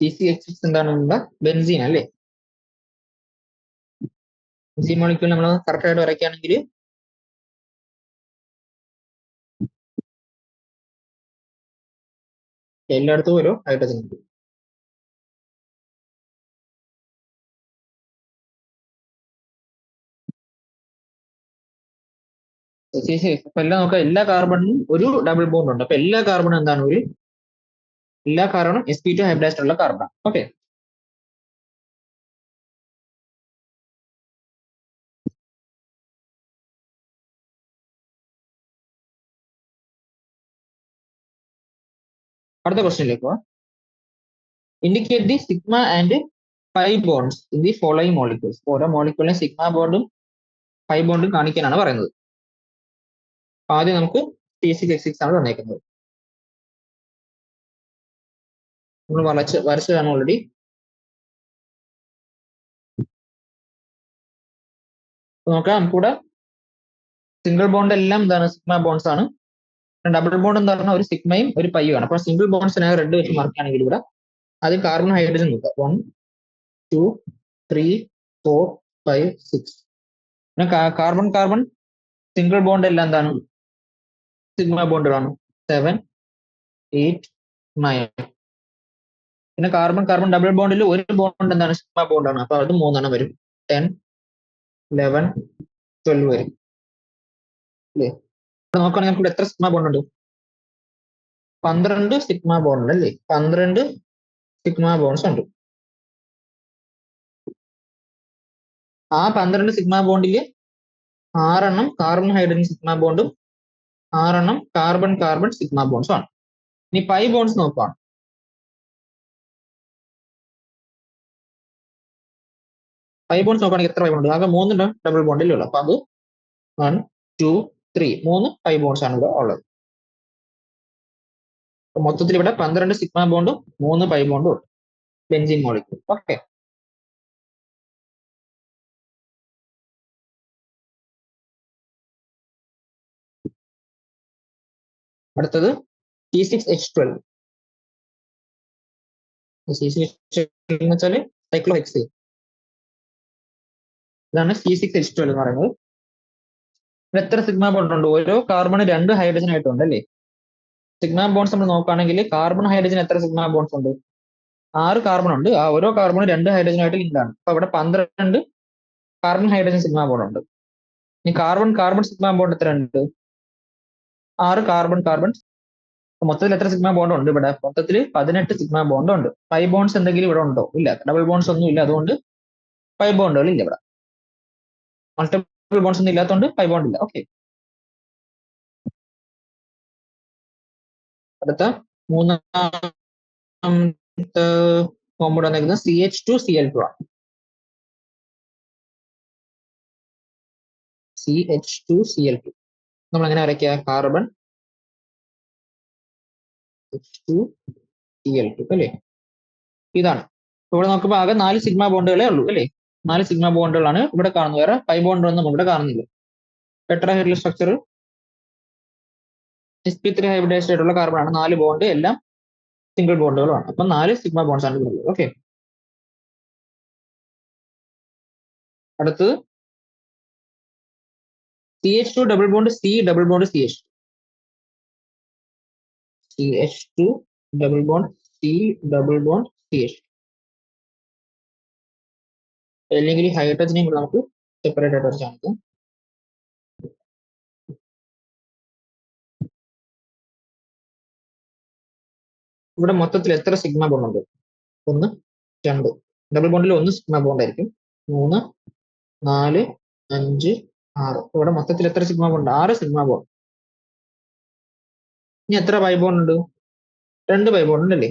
C6H6 എന്താണ്? ബെൻസീൻ അല്ലേ? ബെൻസീൻ മോളിക്യൂൾ നമ്മൾ കറക്റ്റ് ആയിട്ട് വരയ്ക്കുകയാണെങ്കിൽ എല്ലായിടത്തും ഒരു ഹൈഡ്രജൻ ഉണ്ട്. അപ്പൊ എല്ലാം നോക്കാം, എല്ലാ കാർബണിനും ഒരു ഡബിൾ ബോണ്ട് ഉണ്ട്, അപ്പൊ എല്ലാ കാർബണും എന്താണ്? എല്ലാ കാർബണും sp2 ഹൈബ്രിഡൈസ്ഡ് ഉള്ള കാർബൺ. ഓക്കെ, അടുത്ത ക്വസ്റ്റ്യനിലേക്ക് പോവാം. Indicate the sigma and pi bonds in the following molecules. ഓരോ മോളിക്യൂളിനെ സിഗ്മ ബോണ്ടും പൈ ബോണ്ടും കാണിക്കാനാണ് പറയുന്നത്. ആദ്യം നമുക്ക് C6H6 ആണ് തന്നേക്കുന്നത്. നമ്മൾ വരച്ചതാണ് ഓൾറെഡി. നോക്കാം, നമുക്കിവിടെ സിംഗിൾ ബോണ്ട് എല്ലാം എന്താണ്? സിഗ്മ ബോണ്ട്സ് ആണ്. ഡബിൾ ബോണ്ട് എന്ന് പറഞ്ഞാൽ ഒരു സിഗ്മയും ഒരു പൈയും ആണ്. അപ്പൊ സിംഗിൾ ബോണ്ട്സിനെ റെഡ് വെച്ച് മാർക്കുകയാണെങ്കിൽ ഇവിടെ ആദ്യം കാർബൺ ഹൈഡ്രജൻ നോക്കാം. 1 2 3 4 5 6. പിന്നെ കാർബൺ സിംഗിൾ ബോണ്ട് എല്ലാം എന്താണ്? സിഗ്മ ബോണ്ടുകളാണ്. 7 8 9. പിന്നെ കാർബൺ ഡബിൾ ബോണ്ടിൽ ഒരു ബോണ്ട് എന്താണ്? സിഗ്മ ബോണ്ടാണ്, അപ്പൊ അത് 3 വരും. 10 11 12 വരും അല്ലേ? നോക്കുകയാണെങ്കിൽ നമുക്ക് എത്ര സിഗ്മ ബോണ്ട് ഉണ്ട്? 12 സിഗ്മ ബോണ്ട് അല്ലേ? 12 സിഗ്മ ബോണ്ട്സ് ഉണ്ട്. ആ 12 സിഗ്മ ബോണ്ടിൽ 6 കാർബൺ ഹൈഡ്രജൻ സിഗ്മ ബോണ്ടും 6 കാർബൺ സിഗ്മ ബോണ്ട്സും ആണ്. ഇനി പൈ ബോണ്ട്സ് നോക്കുകയാണ്. പൈ ബോണ്ട്സ് നോക്കുകയാണെങ്കിൽ എത്ര പൈ ബോണ്ട്? ആകെ 3 ഡബിൾ ബോണ്ടിലേ ഉള്ളൂ, അപ്പൊ അത് 1 2 3 മൂന്ന് പൈ ബോൺസ് ആണ് ഇവിടെ ഉള്ളത്. മൊത്തത്തിൽ ഇവിടെ 12 സിഗ്മ ബോണ്ടും 3 പൈ ബോണ്ടും ഉണ്ട് ബെൻസീൻ മോളിക്യൂൾ. ഓക്കെ, അടുത്തത് C6H12. C6H12 എന്ന് വെച്ചാൽ സൈക്ലോഹെക്സേൻ. ഇതാണ് C6H12 എന്ന് പറയുന്നത്. എത്ര സിഗ്മ ബോണ്ട് ഉണ്ട്? ഓരോ കാർബണ് 2 ഹൈഡ്രജൻ ആയിട്ടുണ്ട് അല്ലേ? സിഗ്മ ബോൺസ് നമ്മൾ നോക്കുകയാണെങ്കിൽ കാർബൺ ഹൈഡ്രജൻ എത്ര സിഗ്മ ബോൺസ് ഉണ്ട്? 6 കാർബൺ ഉണ്ട്. ആ ഓരോ കാർബണും 2 ഹൈഡ്രജനായിട്ട് ലിങ്ക് ആണ്. അപ്പൊ ഇവിടെ 12 കാർബൺ ഹൈഡ്രജൻ സിഗ്മ ബോണ്ട് ഉണ്ട്. ഇനി കാർബൺ കാർബൺ സിഗ്മ ബോണ്ട് എത്ര ഉണ്ട്? 6 കാർബൺ കാർബൺ. മൊത്തത്തിൽ എത്ര സിഗ്മ ബോണ്ട് ഉണ്ട് ഇവിടെ? മൊത്തത്തിൽ 18 സിഗ്മ ബോണ്ട് ഉണ്ട്. പൈ ബോൺസ് എന്തെങ്കിലും ഇവിടെ ഉണ്ടോ? ഇല്ല. ഡബിൾ ബോൺസ് ഒന്നും ഇല്ല, അതുകൊണ്ട് പൈ ബോണ്ടുകൾ ഇല്ല ഇവിടെ. മൾട്ടിപ്പിൾ ബോൺസ് ഒന്നും ഇല്ലാത്തതുകൊണ്ട് പൈ ബോണ്ട് ഇല്ല. ഓക്കെ, അടുത്ത മൂന്നാമത്തെ കോമ്പൗണ്ട് വന്നിരിക്കുന്നത് CH2Cl2 ആണ്. CH2Cl2 നമ്മൾ എങ്ങനെ വരയ്ക്കുക? കാർബൺ H2Cl2 അല്ലേ? ഇതാണ്. ഇവിടെ നോക്കുമ്പോൾ ആകെ 4 സിഗ്മ ബോണ്ടുകളേ ഉള്ളൂ അല്ലേ? 4 സിഗ്മ ബോണ്ടുകളാണ് ഇവിടെ കാണുന്നത്. വേറെ പൈ ബോണ്ട് ഒന്നും ഇവിടെ കാണുന്നില്ല. ടെട്രാഹെഡ്രൽ സ്ട്രക്ചർ sp3 ഹൈബ്രിഡൈസ്ഡ് ആയിട്ടുള്ള കാർബൺ ആണ്. 4 ബോണ്ട് എല്ലാം സിംഗിൾ ബോണ്ടുകളാണ്. അപ്പം 4 സിഗ്മ ബോണ്ട്സ് ആണ് ഉള്ളത്. ഓക്കെ, അടുത്തത് CH2 double bond C double bond CH2 double bond C double bond CH. അല്ലെങ്കിൽ ഹൈഡ്രജനെയും കൂടെ നമുക്ക് സെപ്പറേറ്റ് ആയിട്ട് വരച്ചാൽ ഇവിടെ മൊത്തത്തിൽ എത്ര സിഗ്മ ബോണ്ട് ഉണ്ട്? 1 2 ഡബിൾ ബോണ്ടിൽ 1 സിഗ്മ ബോണ്ട് ആയിരിക്കും. 3 4 5 6. ഇവിടെ മൊത്തത്തിൽ എത്ര സിഗ്മ ബോണ്ട്? 6 sigma bond. ഇനി എത്ര പൈ ബോണ്ട് ഉണ്ട്? 2 പൈ ബോണ്ട് ഉണ്ടല്ലേ?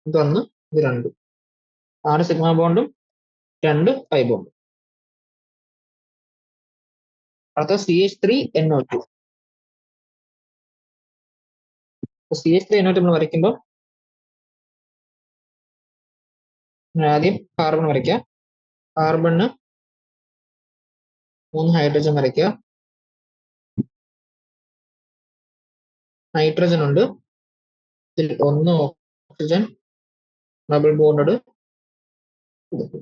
ഇത് 1 ഇത് 2. 6 സിഗ്മ ബോണ്ടും 2 പൈ ബോണ്ടും. അടുത്ത CH3NO2. CH3NO2 നമ്മൾ വരയ്ക്കുമ്പോൾ ആദ്യം കാർബൺ വരയ്ക്കുക. കാർബണിന് 3 ഹൈഡ്രജൻ വരയ്ക്കുക. നൈട്രജൻ ഉണ്ട്. ഇതിൽ 1 ഓക്സിജൻ ഡബിൾ ബോണ്ടഡ്.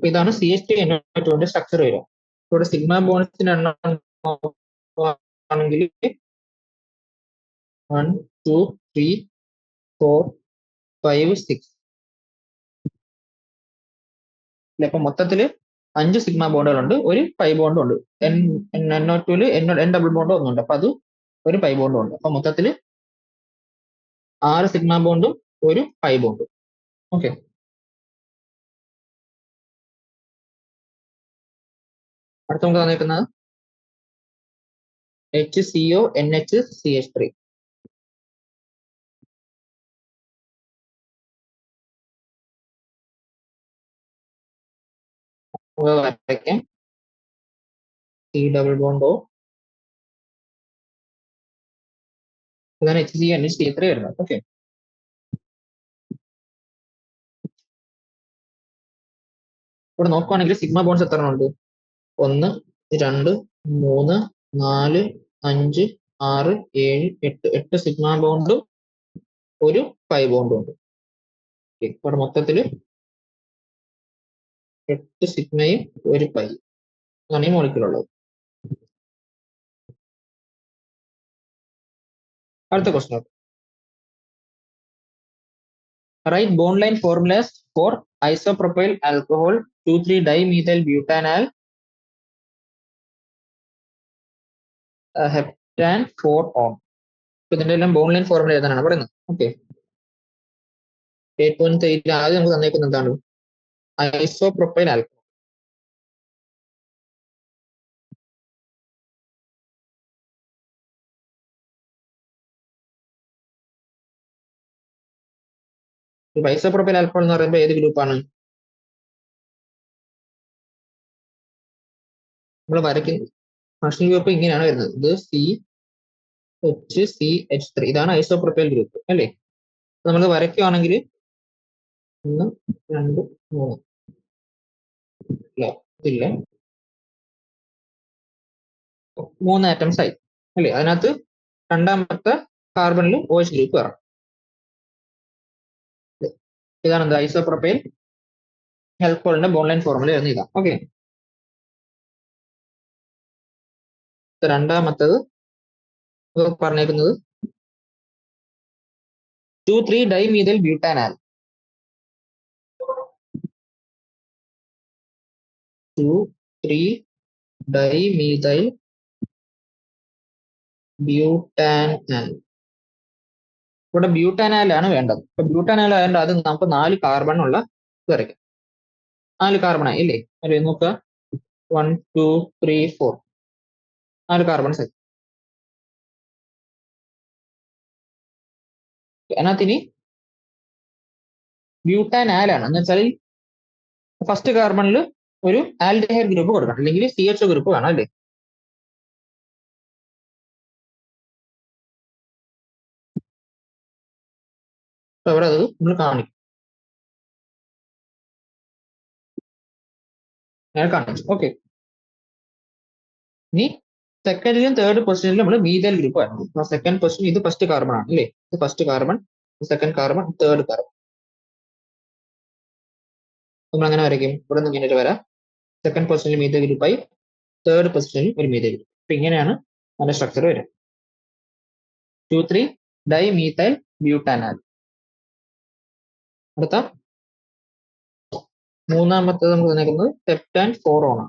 ഇതാണ് CH3NO2 സ്ട്രക്ചർ വരിക. ഇവിടെ സിഗ്മ ബോൺസിന്റെ എണ്ണം ആണെങ്കിൽ 1 2 3 4 5 6. അപ്പൊ മൊത്തത്തില് 5 സിഗ്മ ബോണ്ടുകളുണ്ട്. ഒരു പൈ ബോണ്ടും ഉണ്ട്. NO2 N ഡബിൾ ബോണ്ട് ഒന്നുണ്ട്. അപ്പൊ അത് ഒരു പൈ ബോണ്ടും ഉണ്ട്. അപ്പൊ മൊത്തത്തില് 6 സിഗ്മ ബോണ്ടും ഒരു പൈ ബോണ്ടും. ഓക്കെ, അടുത്ത നമുക്ക് തന്നിരിക്കുന്നത് HCO NHCH3. വരയ്ക്കാം. C double bond O. ഇതാണ് HCO NH3 വരുന്നത്. ഓക്കെ, ഇവിടെ നോക്കുവാണെങ്കിൽ സിഗ്മ ബോൺസ് എത്ര ഉണ്ട്? 1 2 3 4 5 6 7 8. 8 സിഗ്മ ബോണ്ടും ഒരു പൈ ബോണ്ടും ഉണ്ട്. ഇവിടെ മൊത്തത്തില് 8 സിഗ്മയും ഒരു പൈ ആണ് ഈ മോളിക്കൂളുള്ളത്. അടുത്ത question. Write bond line formulas for isopropyl alcohol 2,3-dimethyl butanal heptan 4 one. ഇതിന്റെ എല്ലാം ബോണ്ട് ലൈൻ ഫോർമുല ഏതാണ് പറയുന്നത്. ഓക്കെ, 8.8 ആദ്യം നമുക്ക് തന്നേക്കുന്നത് എന്താണ്? Isopropyl alcohol. ഐസോപ്രോപ്പൈൽ ആൽക്കഹോൾ എന്ന് പറയുമ്പോൾ ഏത് ഗ്രൂപ്പാണ്? നമ്മൾ വരയ്ക്കുന്ന ഫംഗ്ഷണൽ ഗ്രൂപ്പ് ഇങ്ങനെയാണ് വരുന്നത്. ഇത് HCH3 ഇതാണ് ഐസോപ്രോപ്പൈൽ ഗ്രൂപ്പ് അല്ലേ? നമ്മൾ വരയ്ക്കുകയാണെങ്കിൽ 1 2 3 ഇല്ല ഇതില്ല 3 ആറ്റംസ് ആയി അല്ലേ? അതിനകത്ത് രണ്ടാമത്തെ കാർബണിൽ OH ഗ്രൂപ്പ് വരണം. ഇതാണ് എന്താ ഐസോപ്രോപ്പൈൽ ആൽക്കഹോളിന്റെ ബോൺലൈൻ ഫോർമുല എന്ന് ഇതാ. ഓക്കെ, രണ്ടാമത്തത് പറഞ്ഞേക്കുന്നത് 2,3 ഡൈമീഥൈൽ ബ്യൂട്ടാനാൽ. 2,3 ഡൈമീഥൈൽ ബ്യൂട്ടാനാൽ. ഇവിടെ ബ്യൂട്ടാനാലാണ് വേണ്ടത്. ഇപ്പൊ ബ്യൂട്ടാനാൽ ആയതുകൊണ്ട് അത് നമുക്ക് 4 കാർബൺ ഉള്ള ഇത് വരയ്ക്കാം. 4 കാർബൺ ആയി ഇല്ലേ? അല്ലെ നോക്കുക 1 2 3 4 4 കാർബൺസ് ആയി. അതിനകത്ത് ഇനി ബ്യൂട്ടാനാലാണ് എന്ന് വെച്ചാൽ ഫസ്റ്റ് കാർബണിൽ ഒരു ആൽഡിഹൈഡ് ഗ്രൂപ്പ് കൊടുക്കണം, അല്ലെങ്കിൽ CHO ഗ്രൂപ്പ് വേണം അല്ലേ? അപ്പൊ അവിടെ അത് നമ്മൾ കാണിക്കും. ഞാൻ കാണിച്ചു. ഓക്കെ, ഇനി സെക്കൻഡിലും തേർഡ് പൊസിഷനിലും നമ്മൾ മീഥൈൽ ഗ്രൂപ്പ് ആണ്. സെക്കൻഡ് പൊസിഷൻ ഇത് ഫസ്റ്റ് കാർബൺ ആണ് അല്ലേ? ഇത് first carbon, second carbon, third carbon. നമ്മൾ അങ്ങനെ വരയ്ക്കും. ഇവിടെ നിന്ന് ഇങ്ങനെ വരാം. സെക്കൻഡ് പൊസിഷനിൽ മീഥൈൽ ഗ്രൂപ്പായി, തേർഡ് പൊസിഷനിൽ ഒരു മീഥൈൽ ഗ്രൂപ്പ്. അപ്പൊ ഇങ്ങനെയാണ് അതിന്റെ സ്ട്രക്ചർ വരിക. 2,3 ഡൈമീഥൈൽ ബ്യൂട്ടാനാൽ. അടുത്ത മൂന്നാമത്തേത് നമുക്ക് തന്നിരിക്കുന്നത് ഹെപ്റ്റാൻ 4 ആണ്.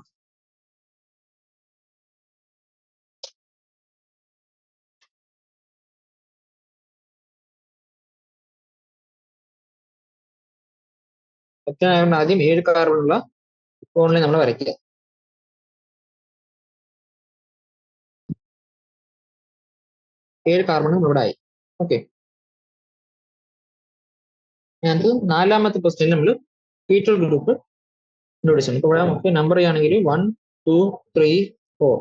ഹെപ്റ്റാൻ ആയതുകൊണ്ട് ആദ്യം 7 കാർബണുള്ള ബോണ്ടിൽ നമ്മൾ വരയ്ക്കുക. ഏഴ് കാർബണും ഇവിടെ ആയി. ഓക്കെ, അതിനകത്ത് നാലാമത്തെ പൊസിഷനിൽ നമ്മൾ കീറ്റോൾ ഗ്രൂപ്പ് കണ്ടുപിടിച്ചിട്ടുണ്ട്. ഇപ്പോൾ ഇവിടെ നമുക്ക് നമ്പർ ചെയ്യുകയാണെങ്കിൽ 1 2 3 4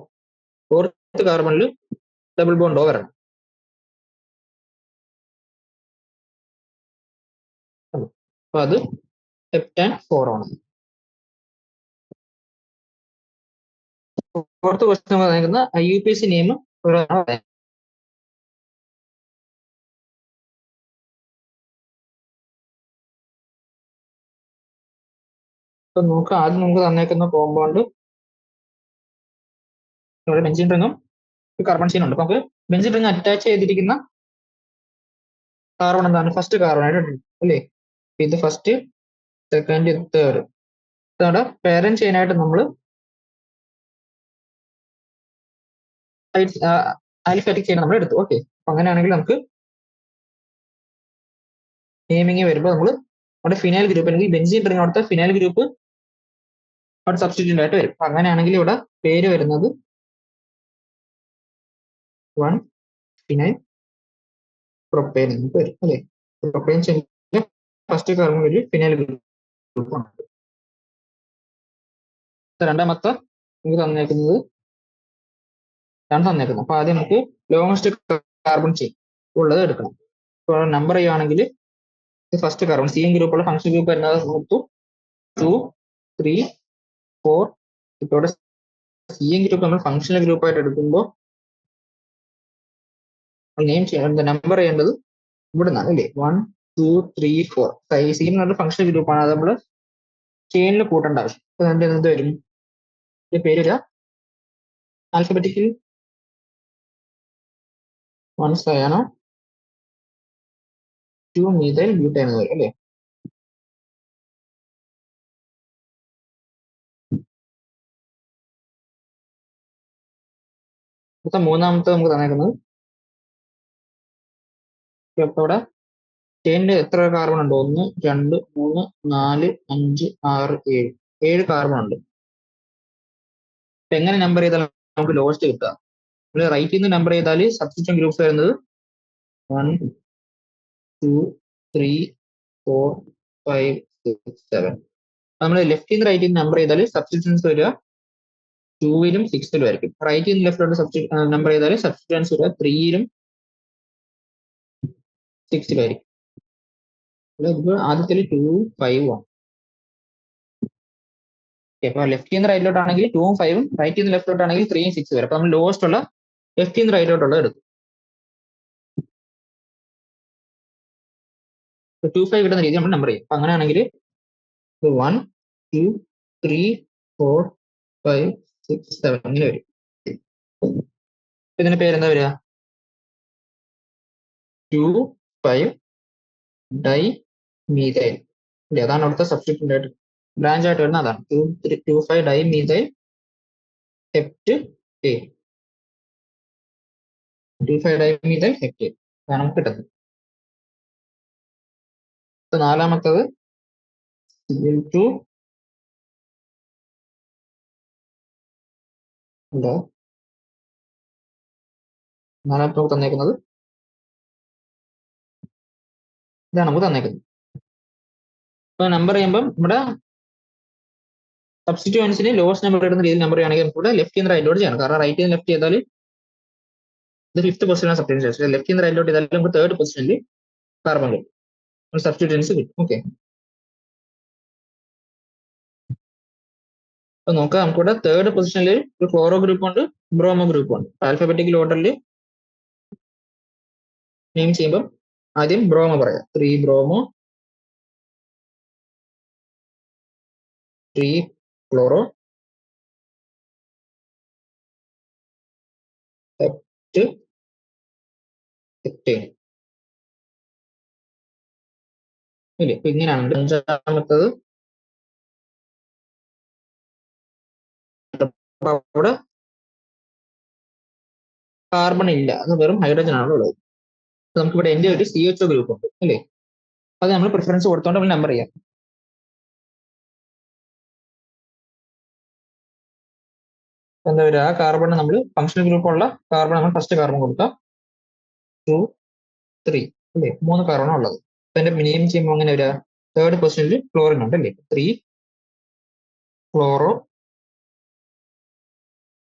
ഫോർത്ത് കാർബണിൽ ഡബിൾ ബോണ്ട് വരണം. അപ്പൊ അത് ഹെപ്റ്റാൻ 4 ആണ്. ഫോർത്ത് ക്വസ്റ്റ്യൻ പറയുന്ന IUPAC നെയിം ഇപ്പൊ നമുക്ക് ആദ്യം നമുക്ക് തന്നേക്കുന്ന കോമ്പൗണ്ട് ഇവിടെ ബെൻസീൻ റിങ്ങും കാർബൺ ചെയിൻ ഉണ്ട്. അപ്പൊ നമുക്ക് ബെൻസീൻ റിങ് അറ്റാച്ച് ചെയ്തിരിക്കുന്ന കാർബൺ എന്താണ്? ഫസ്റ്റ് കാർബൺ ആയിട്ട് അല്ലേ? ഇത് ഫസ്റ്റ്, സെക്കൻഡ്, തേർഡ്. ഇതാണ് പേരന്റ് ചെയിൻ ആയിട്ട് നമ്മൾ ആൽഫാറ്റിക് ചെയിൻ നമ്മൾ എടുത്തു. ഓക്കെ, അപ്പൊ അങ്ങനെയാണെങ്കിൽ നമുക്ക് നെയിമിങ് വരുമ്പോൾ നമ്മൾ അവിടെ ഫിനൈൽ ഗ്രൂപ്പ് അല്ലെങ്കിൽ ബെൻസീൻ റിങ് അവിടുത്തെ ഫിനൈൽ ഗ്രൂപ്പ് അവിടെ സബ്സ്റ്റിറ്റ്യൂന്റ് ആയിട്ട് വരും. അപ്പൊ അങ്ങനെയാണെങ്കിൽ ഇവിടെ പേര് വരുന്നത് 1 ഫിനൈൽ പ്രൊപ്പൈൻ എന്ന് വരും അല്ലേ? പ്രൊപ്പൈൻ ചെയിനിലെ ഫസ്റ്റ് കാർബൺ ഒരു ഫിനൈൽ ഗ്രൂപ്പാണ്. രണ്ടാമത്തെ നമുക്ക് തന്നേക്കുന്നത് അപ്പൊ ആദ്യം നമുക്ക് ലോങ്സ്റ്റ് കാർബൺ ചെയിൻ ഉള്ളത് എടുക്കണം. ഇപ്പോൾ നമ്പർ ചെയ്യുകയാണെങ്കിൽ ഫസ്റ്റ് കാർബൺ CN ഗ്രൂപ്പുള്ള ഫംഗ്ഷൻ ഗ്രൂപ്പ് വരുന്നത് 2 3 4. ഇപ്പോടെ CN ഗ്രൂപ്പ് നമ്മൾ ഫംഗ്ഷണൽ ഗ്രൂപ്പായിട്ട് എടുക്കുമ്പോൾ നെയിം നമ്പർ ചെയ്യേണ്ടത് ഇവിടെ നിന്നാണ് അല്ലേ? 1 2 3 4. CN എന്നുള്ള ഫംഗ്ഷണൽ ഗ്രൂപ്പാണ്, അത് നമ്മൾ ചെയിനിൽ കൂട്ടേണ്ട ആവശ്യം. അപ്പൊ അതിന്റെ എന്ത് വരും? പേര് വരിക ആൽഫബറ്റിക്കൽ 1 സയാനോ 2 മീഥൈൽ ബ്യൂട്ടൈൻ എന്ന് വരും അല്ലേ? അടുത്ത മൂന്നാമത്തെ നമുക്ക് തന്നേക്കുന്നത് ഇവിടെ ചെയിനിൽ എത്ര കാർബൺ ഉണ്ട്? 1 2 3 4 5 6 7 7 കാർബൺ ഉണ്ട്. എങ്ങനെ നമ്പർ ചെയ്താൽ നമുക്ക് ലോസ്റ്റ് കിട്ടുക? നമ്മൾ റൈറ്റിൽ നിന്ന് നമ്പർ ചെയ്താൽ സബ്സ്റ്റിറ്റ്യൂഷൻ ഗ്രൂപ്പ്സ് വരുന്നത് 1 2 3 4 5 6 7. നമ്മൾ ലെഫ്റ്റിൽ നിന്ന് റൈറ്റിൽ നിന്ന് നമ്പർ ചെയ്താൽ സബ്സ്റ്റിറ്റ്യൂഷൻസ് വരിക 2ലും 6ലും ആയിരിക്കും. റൈറ്റിൽ നിന്ന് ലെഫ്റ്റിലോട്ട് നമ്പർ ചെയ്താൽ സബ്സ്റ്റിറ്റ്യൂഷൻസ് വരിക 3ലും 6 ആദ്യത്തിൽ 2 5 ആണ്. അപ്പൊ ലെഫ്റ്റിൽ നിന്ന് റൈറ്റിലോട്ടാണെങ്കിൽ 2 5 റൈറ്റിൽ നിന്ന് ലെഫ്റ്റിലോട്ടാണെങ്കിൽ 3 6 വരെ. അപ്പൊ നമ്മൾ ലോവസ്റ്റ് ഉള്ള ലെഫ്റ്റിൽ നിന്ന് റൈറ്റിലോട്ടുള്ളത് എടുക്കും. 2 5 കിട്ടുന്ന രീതി നമ്മൾ നമ്പർ ചെയ്യും. അപ്പൊ അങ്ങനെയാണെങ്കിൽ 1 2 3 4 5 6 7 ഇങ്ങനെ വരും. ഇതിന്റെ പേരെന്താ വരിക? 2 5 ഡൈ മീഥൈൽ. അതാണ് അവിടുത്തെ സബ്സ്റ്റിറ്റ്യൂട്ട് ആയിട്ട് ബ്രാഞ്ച് ആയിട്ട് വരുന്ന അതാണ് 2 5 dye methyl hept A. 2 5 dye methyl hept A അതാണ് നമുക്ക് കിട്ടുന്നത്. നാലാമത്തത് Cl2 എന്താ നാലാമത്തെ നമുക്ക് തന്നേക്കുന്നത് ഇതാണ് നമുക്ക് തന്നേക്കുന്നത്. ഇപ്പൊ നമ്പർ ചെയ്യുമ്പോൾ നമ്മുടെ സബ്സ്റ്റിറ്റ്യൂവൻസിന് ലോവസ്റ്റ് നമ്പർ ഇടുന്ന രീതിയിൽ നമ്പർ ചെയ്യുകയാണെങ്കിൽ നമുക്ക് ലെഫ്റ്റ് നിന്ന് റൈറ്റിലോട്ട് ചെയ്യണം. കാരണം റൈറ്റ് നിന്ന് ലെഫ്റ്റ് ചെയ്താൽ ഇത് 5th പൊസിഷനാണ് സബ്സ്റ്റിറ്റ്യൂഷൻ. ലെഫ്റ്റ് നിന്ന് റൈറ്റിലോട്ട് ചെയ്താൽ നമുക്ക് 3rd പൊസിഷനിൽ കാർബൺ കിട്ടും, സബ്സ്റ്റിറ്റ്യൂവൻസ് കിട്ടും. ഓക്കെ, അപ്പൊ നോക്കാം. നമുക്കിവിടെ 3rd പൊസിഷനിൽ ഒരു ക്ലോറോ ഗ്രൂപ്പ് ഉണ്ട്, ബ്രോമോ ഗ്രൂപ്പ് ഉണ്ട്. ആൽഫബറ്റിക്കൽ ഓർഡറിൽ നെയിം ചെയ്യുമ്പോൾ ആദ്യം ബ്രോമോ പറയാം. 3 ബ്രോമോ, 3 ക്ലോറോ, ഹെപ്റ്റ് ഹെപ്റ്റേൻ ഇല്ലേ. ഇപ്പൊ ഇങ്ങനെയാണ്. അഞ്ചാമത്തത് അവിടെ കാർബൺ ഇല്ല, അത് വെറും ഹൈഡ്രജൻ ആണ് ഉള്ളത്. നമുക്ക് ഇവിടെ എൻ്റെ ഒരു CHO ഗ്രൂപ്പ് ഉണ്ട് അല്ലേ. അത് നമ്മൾ പ്രിഫറൻസ് കൊടുത്തോണ്ട് നമ്മൾ നമ്പർ ചെയ്യാം. എന്താ പറയുക, ആ കാർബൺ നമ്മൾ ഫങ്ഷണൽ ഗ്രൂപ്പുള്ള കാർബൺ നമ്മൾ ഫസ്റ്റ് കാർബൺ കൊടുക്കാം. 2 3 അല്ലേ, 3 കാർബൺ ഉള്ളത്. അപ്പൊ എന്റെ നെയിം ചെയ്യുമ്പോൾ അങ്ങനെ വരിക, 3rd പൊസിഷനിൽ ക്ലോറിൻ ഉണ്ട് അല്ലേ. 3 chloro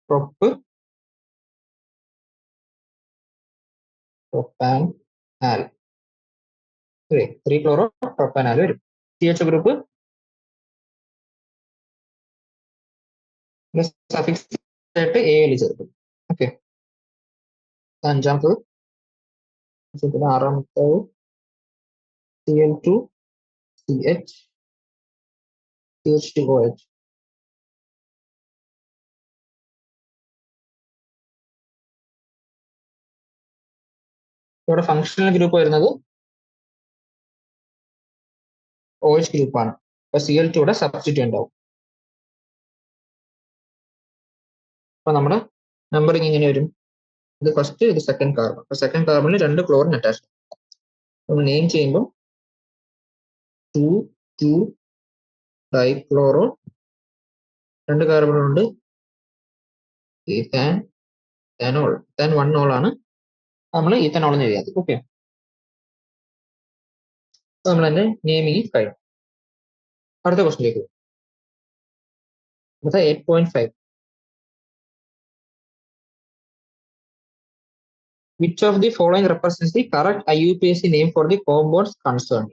prop propanal. 3 chloro propanal വരും. CHO ഗ്രൂപ്പ് സഫിക്സ് ആയിട്ട് AL ചേർക്കും. ഓക്കെ, അഞ്ചാമത്തത്. ആറാമത്തത് Cl2 CH CH2OH. ഇവിടെ ഫങ്ഷണൽ ഗ്രൂപ്പ് വരുന്നത് OH ഗ്രൂപ്പാണ്. അപ്പൊ Cl2 ഇവിടെ സബ്സ്റ്റിറ്റ്യൂന്റ് ആവും. അപ്പൊ നമ്മുടെ നമ്പറിങ് ഇങ്ങനെ വരും. ഇത് ഫസ്റ്റ്, ഇത് സെക്കൻഡ് കാർബൺ. അപ്പൊ സെക്കൻഡ് കാർബണിൽ 2 ക്ലോറിൻ അറ്റാച്ച്. നമ്മൾ നെയിം ചെയ്യുമ്പോൾ 2 2 ഡൈക്ലോറോ, 2 കാർബൺ ഉണ്ട്, ഈഥാനോൾ. ഈഥാൻ 1 ഓൾ ആണ്, നമ്മൾ ഈഥനോൾ എന്ന് എഴുതിയത്. ഓക്കെ, നമ്മൾ എന്റെ നെയിമിങ് കഴിയും. അടുത്ത ക്വസ്റ്റിലേക്ക്. അടുത്ത 8.5. Which of the following represents the correct IUPAC name for the compounds concerned?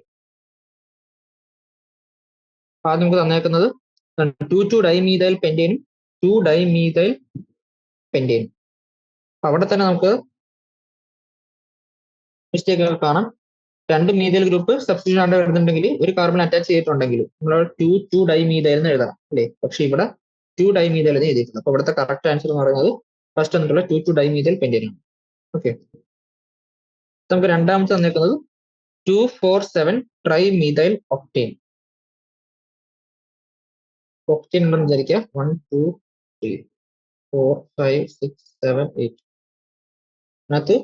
ആദ്യം നമുക്ക് തന്നേക്കുന്നത് 2,2-dimethyl pentane, 2-dimethyl pentane. അവിടെ തന്നെ നമുക്ക് മിസ്റ്റേക്കുകൾ കാണാം. 2 മീഥൈൽ ഗ്രൂപ്പ് സബ്സ്റ്റിറ്റ്യൂഷൻ ആയിട്ട് വരുന്നുണ്ടെങ്കിൽ ഒരു കാർബൺ അറ്റാച്ച് ചെയ്തിട്ടുണ്ടെങ്കിൽ നമ്മൾ 2,2-dimethyl എന്ന് എഴുതണം അല്ലേ. പക്ഷെ ഇവിടെ 2-dimethyl എന്ന് എഴുതിയിട്ടുണ്ട്. അപ്പൊ ഇവിടുത്തെ കറക്റ്റ് ആൻസർ എന്ന് പറയുന്നത് ഫസ്റ്റ് വന്നിട്ടുള്ള 2,2-dimethyl pentane ആണ്. ഓക്കെ, നമുക്ക് രണ്ടാമത്തെ തന്നേക്കുന്നത് 2,4,7-trimethyl octane. ഒക്ടേൻ ഉണ്ടെന്ന് വിചാരിക്കുക. 1 2 3 4 5 6 7 8. അതിനകത്ത്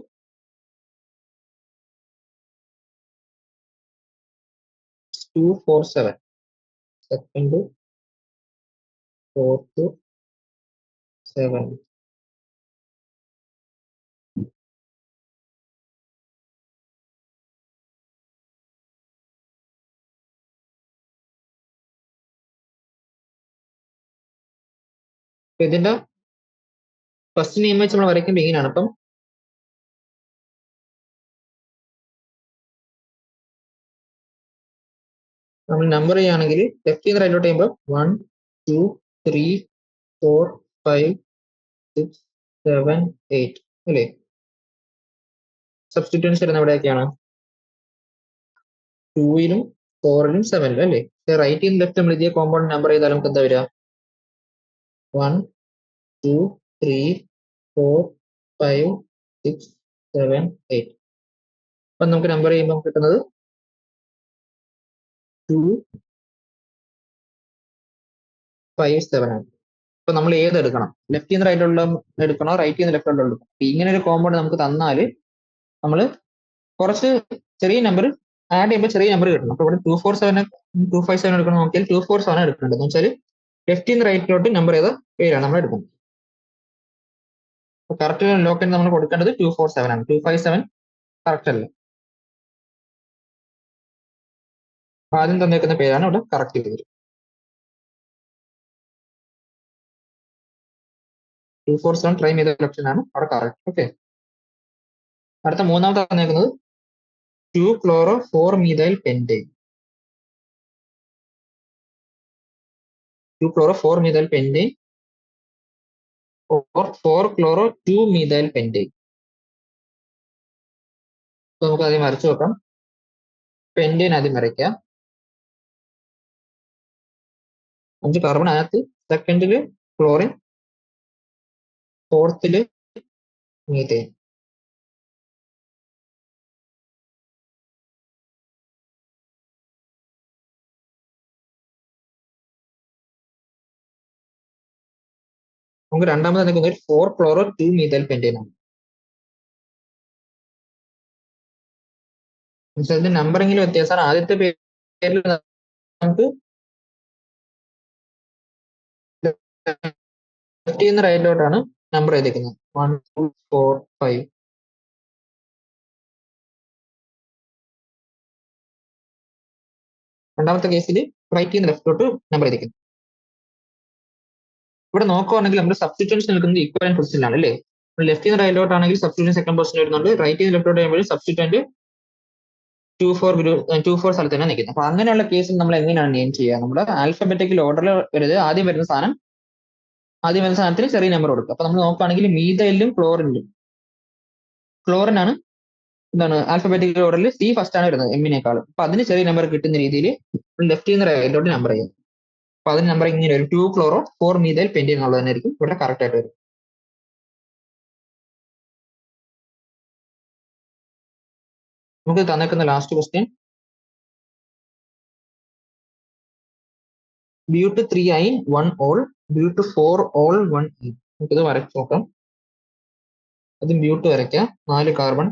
2 4 7 സെക്കൻഡ് 4th 7. ഇതിന്റെ ഫസ്റ്റ് നെയിം വെച്ച് നമ്മൾ വരയ്ക്കുമ്പോൾ ഇങ്ങനെയാണ്. അപ്പം നമ്മൾ നമ്പർ ചെയ്യുകയാണെങ്കിൽ ലെഫ്റ്റിൽ നിന്ന് റൈറ്റിലോട്ട് ചെയ്യുമ്പോൾ 1 2 3 4 5 6 7 8 അല്ലേ? സബ്സ്റ്റിറ്റ്യൂൻസ് വരുന്ന എവിടെയൊക്കെയാണ്? 2ലും 4ലും 7ലും അല്ലേ? റൈറ്റിൽ നിന്ന് ലെഫ്റ്റ് നമ്മൾ ഇതേ കോമ്പൗണ്ട് നമ്പർ ചെയ്താൽ നമുക്ക് എന്താ വരിക? 1 2 3 4 5 6 7 8. അപ്പം നമുക്ക് നമ്പർ ചെയ്യുമ്പോൾ കിട്ടുന്നത് 2 5 7 ആണ്. അപ്പൊ നമ്മൾ ഏത് എടുക്കണം? ലെഫ്റ്റിൽ നിന്ന് റൈറ്റിലുള്ള എടുക്കണോ റൈറ്റിൽ നിന്ന് ലെഫ്റ്റിലുള്ള എടുക്കണം? ഇങ്ങനെ ഒരു കോമ്പൗണ്ട് നമുക്ക് തന്നാൽ നമ്മൾ കുറച്ച് ചെറിയ നമ്പർ ആഡ് ചെയ്യുമ്പോൾ ചെറിയ നമ്പർ കിട്ടണം. അപ്പൊ ഇവിടെ 247 257 എടുക്കണം നോക്കിയാൽ 247 എടുക്കേണ്ടത്. എന്ന് വെച്ചാൽ ലെഫ്റ്റിൽ നിന്ന് റൈറ്റിലോട്ട് നമ്പർ ചെയ്ത പേരാണ് നമ്മൾ എടുക്കുന്നത്. അപ്പൊ കറക്റ്റ് ലോക്കിന് നമ്മൾ കൊടുക്കേണ്ടത് 247 ആണ്. 257 കറക്റ്റ് അല്ല. അപ്പൊ ആദ്യം തന്നേക്കുന്ന പേരാണ് ഇവിടെ കറക്റ്റ് ചെയ്തത്. 247 ട്രൈ ചെയ്ത ഓപ്ഷൻ ആണ് അവിടെ കറക്റ്റ്. ഓക്കെ, അടുത്ത മൂന്നാമത്തെ തന്നേക്കുന്നത് 2-chloro-4-methyl pentane. 2-chloro-4-methyl pentane or 4-chloro-2-methyl pentane. നമുക്ക് ആദ്യം വരച്ചു നോക്കാം. പെന്റേൻ ആദ്യം വരയ്ക്കാം. 5 കാർബൺ അതിനകത്ത്, സെക്കൻഡില് ക്ലോറിൻ, ഫോർത്തില് മീഥേൻ. നമുക്ക് രണ്ടാമത് നിൽക്കുന്നത് 4-chloro-2-methyl pentane ആണ്. ഇതിന്റെ നമ്പറിങ്ങിൽ വ്യത്യാസമാണ്. ആദ്യത്തെ പേരിൽ നമുക്ക് ലെഫ്റ്റിൽ നിന്ന് റൈറ്റിലോട്ടാണ് നമ്പർ ചെയ്തിരിക്കുന്നത്. 1 2 4 5. രണ്ടാമത്തെ കേസിൽ റൈറ്റിൽ നിന്ന് ലെഫ്റ്റിലോട്ട് നമ്പർ ചെയ്തിരിക്കുന്നു. ഇവിടെ നോക്കുവാണെങ്കിൽ നമ്മൾ സബ്സ്റ്റിറ്റ്യൂൻസ് നിൽക്കുന്നത് ഈക്വലന്റ് പൊസിഷനിലാണ് അല്ലേ? ലെഫ്റ്റിൽ നിന്ന് റൈറ്റിലോട്ട് ആണെങ്കിൽ സബ്സ്റ്റിറ്റ്യൂഷൻ സെക്കൻഡ് പൊസിഷൻ വരുന്നുണ്ട്. റൈറ്റിൽ നിന്ന് ലെഫ്റ്റോട്ട് ചെയ്യുമ്പോൾ സബ്സ്റ്റിറ്റ്യൂന്റ് 2-4 സ്ഥലത്ത് തന്നെ നിൽക്കുന്നത്. അപ്പൊ അങ്ങനെയുള്ള കേസിൽ നമ്മൾ എങ്ങനെയാണ് നെയിം ചെയ്യുക? നമ്മൾ ആൽഫബറ്റിക്കൽ ഓർഡറിൽ വരുന്നത് ആദ്യം വരുന്ന സാധനത്തിന് ചെറിയ നമ്പർ കൊടുക്കുക. അപ്പൊ നമ്മൾ നോക്കുകയാണെങ്കിൽ മീഥൈലിലും ക്ലോറിനാണ് എന്താണ് ആൽഫബറ്റിക്കൽ ഓർഡറിൽ സി ഫസ്റ്റ് ആണ് വരുന്നത് എമ്മിനേക്കാളും. അപ്പൊ അതിന് ചെറിയ നമ്പർ കിട്ടുന്ന രീതിയിൽ ലെഫ്റ്റിൽ നിന്ന് റൈറ്റിലോട്ട് നമ്പർ ചെയ്യും. അപ്പൊ അതിന് നമ്പർ ഇങ്ങനെ വരും 2-chloro-4-methyl pentane എന്നുള്ളത് തന്നെ ആയിരിക്കും ഇവിടെ കറക്റ്റ് ആയിട്ട് വരും. നമുക്ക് തന്നേക്കുന്ന last question But 3-ine 1-ol, But 4-ol 1-ene. നമുക്കിത് വരച്ച് നോക്കാം. ആദ്യം ബ്യൂട്ട് വരയ്ക്കാം. 4 കാർബൺ.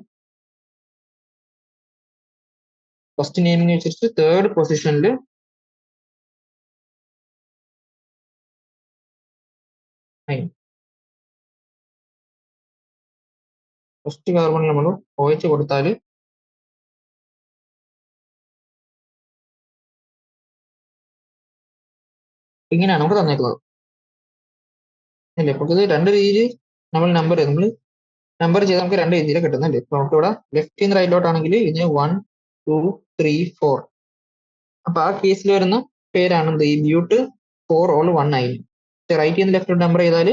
ഫസ്റ്റ് നെയിമിന് വെച്ചിട്ട് തേർഡ് പൊസിഷനിൽ ഫസ്റ്റ് കാർബൺ നമ്മൾ OH കൊടുത്താൽ ഇങ്ങനെയാണ് നമുക്ക് തന്നേക്കുന്നത് അല്ലേ? അപ്പൊ ഇത് രണ്ട് രീതിയിൽ നമ്മൾ നമ്പർ ചെയ്ത് നമുക്ക് രണ്ട് രീതിയിൽ കിട്ടുന്നുണ്ട്. ഇപ്പൊ നമുക്ക് ഇവിടെ ലെഫ്റ്റ് നിന്ന് റൈറ്റിലോട്ടാണെങ്കിൽ ഇതിന് 1 2 3 4. അപ്പൊ ആ കേസിൽ വരുന്ന പേരാണ് എന്ത്? ഈ ബ്യൂട്ട് 4-ol 1-ine. റൈറ്റ് നിന്ന് ലെഫ്റ്റ് നമ്പർ ചെയ്താൽ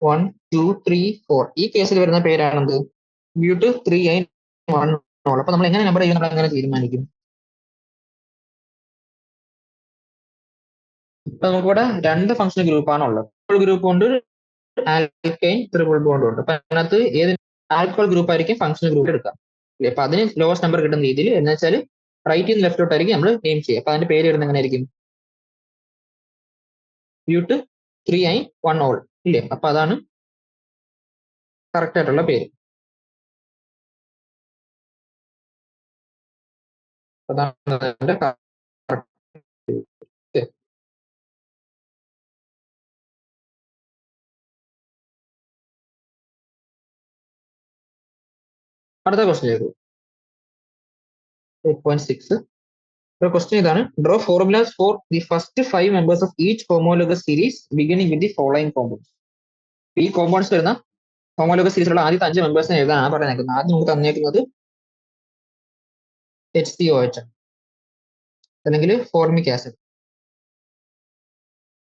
1 2 3 4. ഈ കേസിൽ വരുന്ന പേരാണെന്ത്? ബ്യൂട്ട് 3-ine 1-ol. അപ്പൊ നമ്മൾ എങ്ങനെ നമ്പർ ചെയ്യുന്നത് എങ്ങനെ തീരുമാനിക്കും? ഇപ്പൊ നമുക്കിവിടെ രണ്ട് ഫംഗ്ഷണൽ ഗ്രൂപ്പാണ് ഉള്ളത്. ഗ്രൂപ്പ് കൊണ്ട് ആൽക്കൈൻ ട്രിപ്പിൾ ബോണ്ടും ഉണ്ട്. അപ്പൊ അതിനകത്ത് ഏത് ആൽക്കോൾ ഗ്രൂപ്പ് ആയിരിക്കും ഫംഗ്ഷണൽ ഗ്രൂപ്പ് എടുക്കാം. അപ്പൊ അതിന് ലോവസ്റ്റ് നമ്പർ കിട്ടുന്ന രീതിയിൽ എന്ന് വെച്ചാൽ റൈറ്റ് നിന്ന് ലെഫ്റ്റോട്ടായിരിക്കും നമ്മൾ നെയിം ചെയ്യുക. അപ്പൊ അതിന്റെ പേര് വരുന്നത് എങ്ങനെ ആയിരിക്കും? ബ്യൂട്ട് 3-ine 1-ol ഇല്ലേ? അപ്പൊ അതാണ് കറക്റ്റ് ആയിട്ടുള്ള പേര്. അതാണ് അതിന്റെ അടുത്ത ക്വസ്റ്റ്യൻ 8.6. ക്വസ്റ്റ്യൻ ഇതാണ്. Draw formulas for the first 5 members of each homologous series beginning with the following compounds. ഈ കോമ്പൗണ്ട്സ് വരുന്ന ഹോമോലോഗസ് സീരീസിലുള്ള ആദ്യത്തെ 5 മെമ്പേഴ്സിനെ എഴുതാനാണ് പറഞ്ഞേക്കുന്നത്. ആദ്യം നമുക്ക് തന്നേക്കുന്നത് HCOH. അല്ലെങ്കിൽ ഫോർമിക് ആസിഡ്.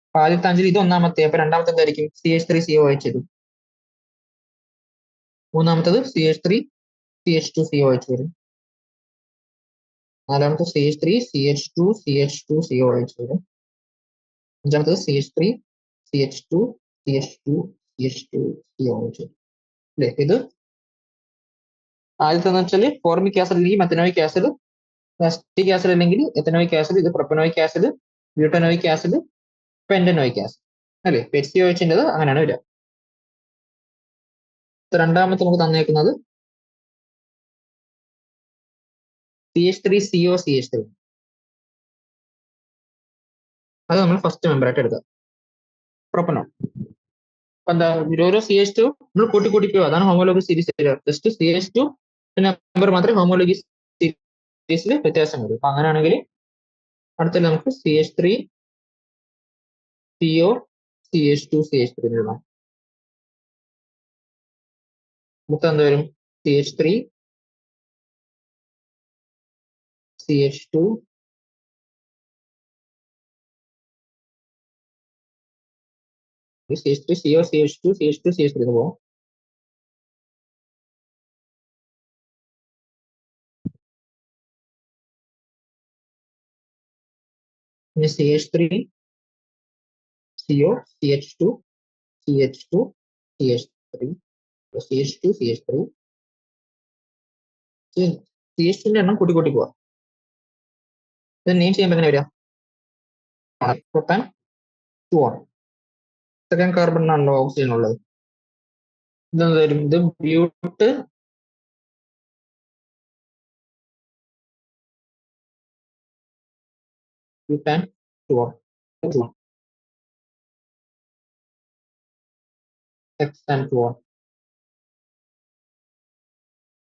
അപ്പൊ ആദ്യത്തെ അഞ്ചിൽ ഇത് ഒന്നാമത്തെ, അപ്പൊ രണ്ടാമത്തെ എന്തായിരിക്കും? CH3COH ഇത്. മൂന്നാമത്തത് CH3CH2COH വരും. നാലാമത്തെ CH3CH2CH2COH വരും. അഞ്ചാമത്തത് CH3CH2CH2CH2COH വരും. അല്ലേ? ഇത് ആദ്യത്തെ വെച്ചാൽ ഫോർമിക് ആസിഡ് അല്ലെങ്കിൽ മെത്തനോയിക് ആസിഡ്, അസിറ്റിക് ആസിഡ് അല്ലെങ്കിൽ എത്തനോയിക് ആസിഡ്, ഇത് propanoic acid, butanoic acid, pentanoic acid. അല്ലേ? HCOHൻ്റെത് അങ്ങനെയാണ് വരിക. രണ്ടാമത്തെ നമുക്ക് തന്നേക്കുന്നത് CH3COCH3. അത് നമ്മൾ ഫസ്റ്റ് മെമ്പർ ആയിട്ട് എടുക്കുക, പ്രൊപ്പനോൾ. അപ്പൊ എന്താ, ഓരോ CH2 നമ്മൾ കൂട്ടി പോവുക. അതാണ് homologous series. Just CH2 number മാത്രമേ ഹോമോലോഗസ് സീരീസിൽ വ്യത്യാസം വരും. അപ്പൊ അങ്ങനെയാണെങ്കിൽ അടുത്ത നമുക്ക് CH3COCH2CH3 എഴുതാം. നമുക്ക് എന്ത് വരും? CH3CH2 CH3COCH2CH2CH3 എന്ന് പോകും. പിന്നെ CH3COCH2CH2CH3 CH2CH3 CH2ന്റെ എണ്ണം കൂട്ടി പോവാ. ഇത് നെയിം ചെയ്യുമ്പോൾ എങ്ങനെ വരിക? പ്രൊപ്പാൻ 2 ആണ്. സെക്കൻഡ് കാർബണിനാണല്ലോ ഓക്സിജൻ ഉള്ളത്. ഇതെന്ത് വരും? ഇത് ബ്യൂട്ടാൻ 2 ആണ്. ഹെക്സാൻ 2 ആണ്.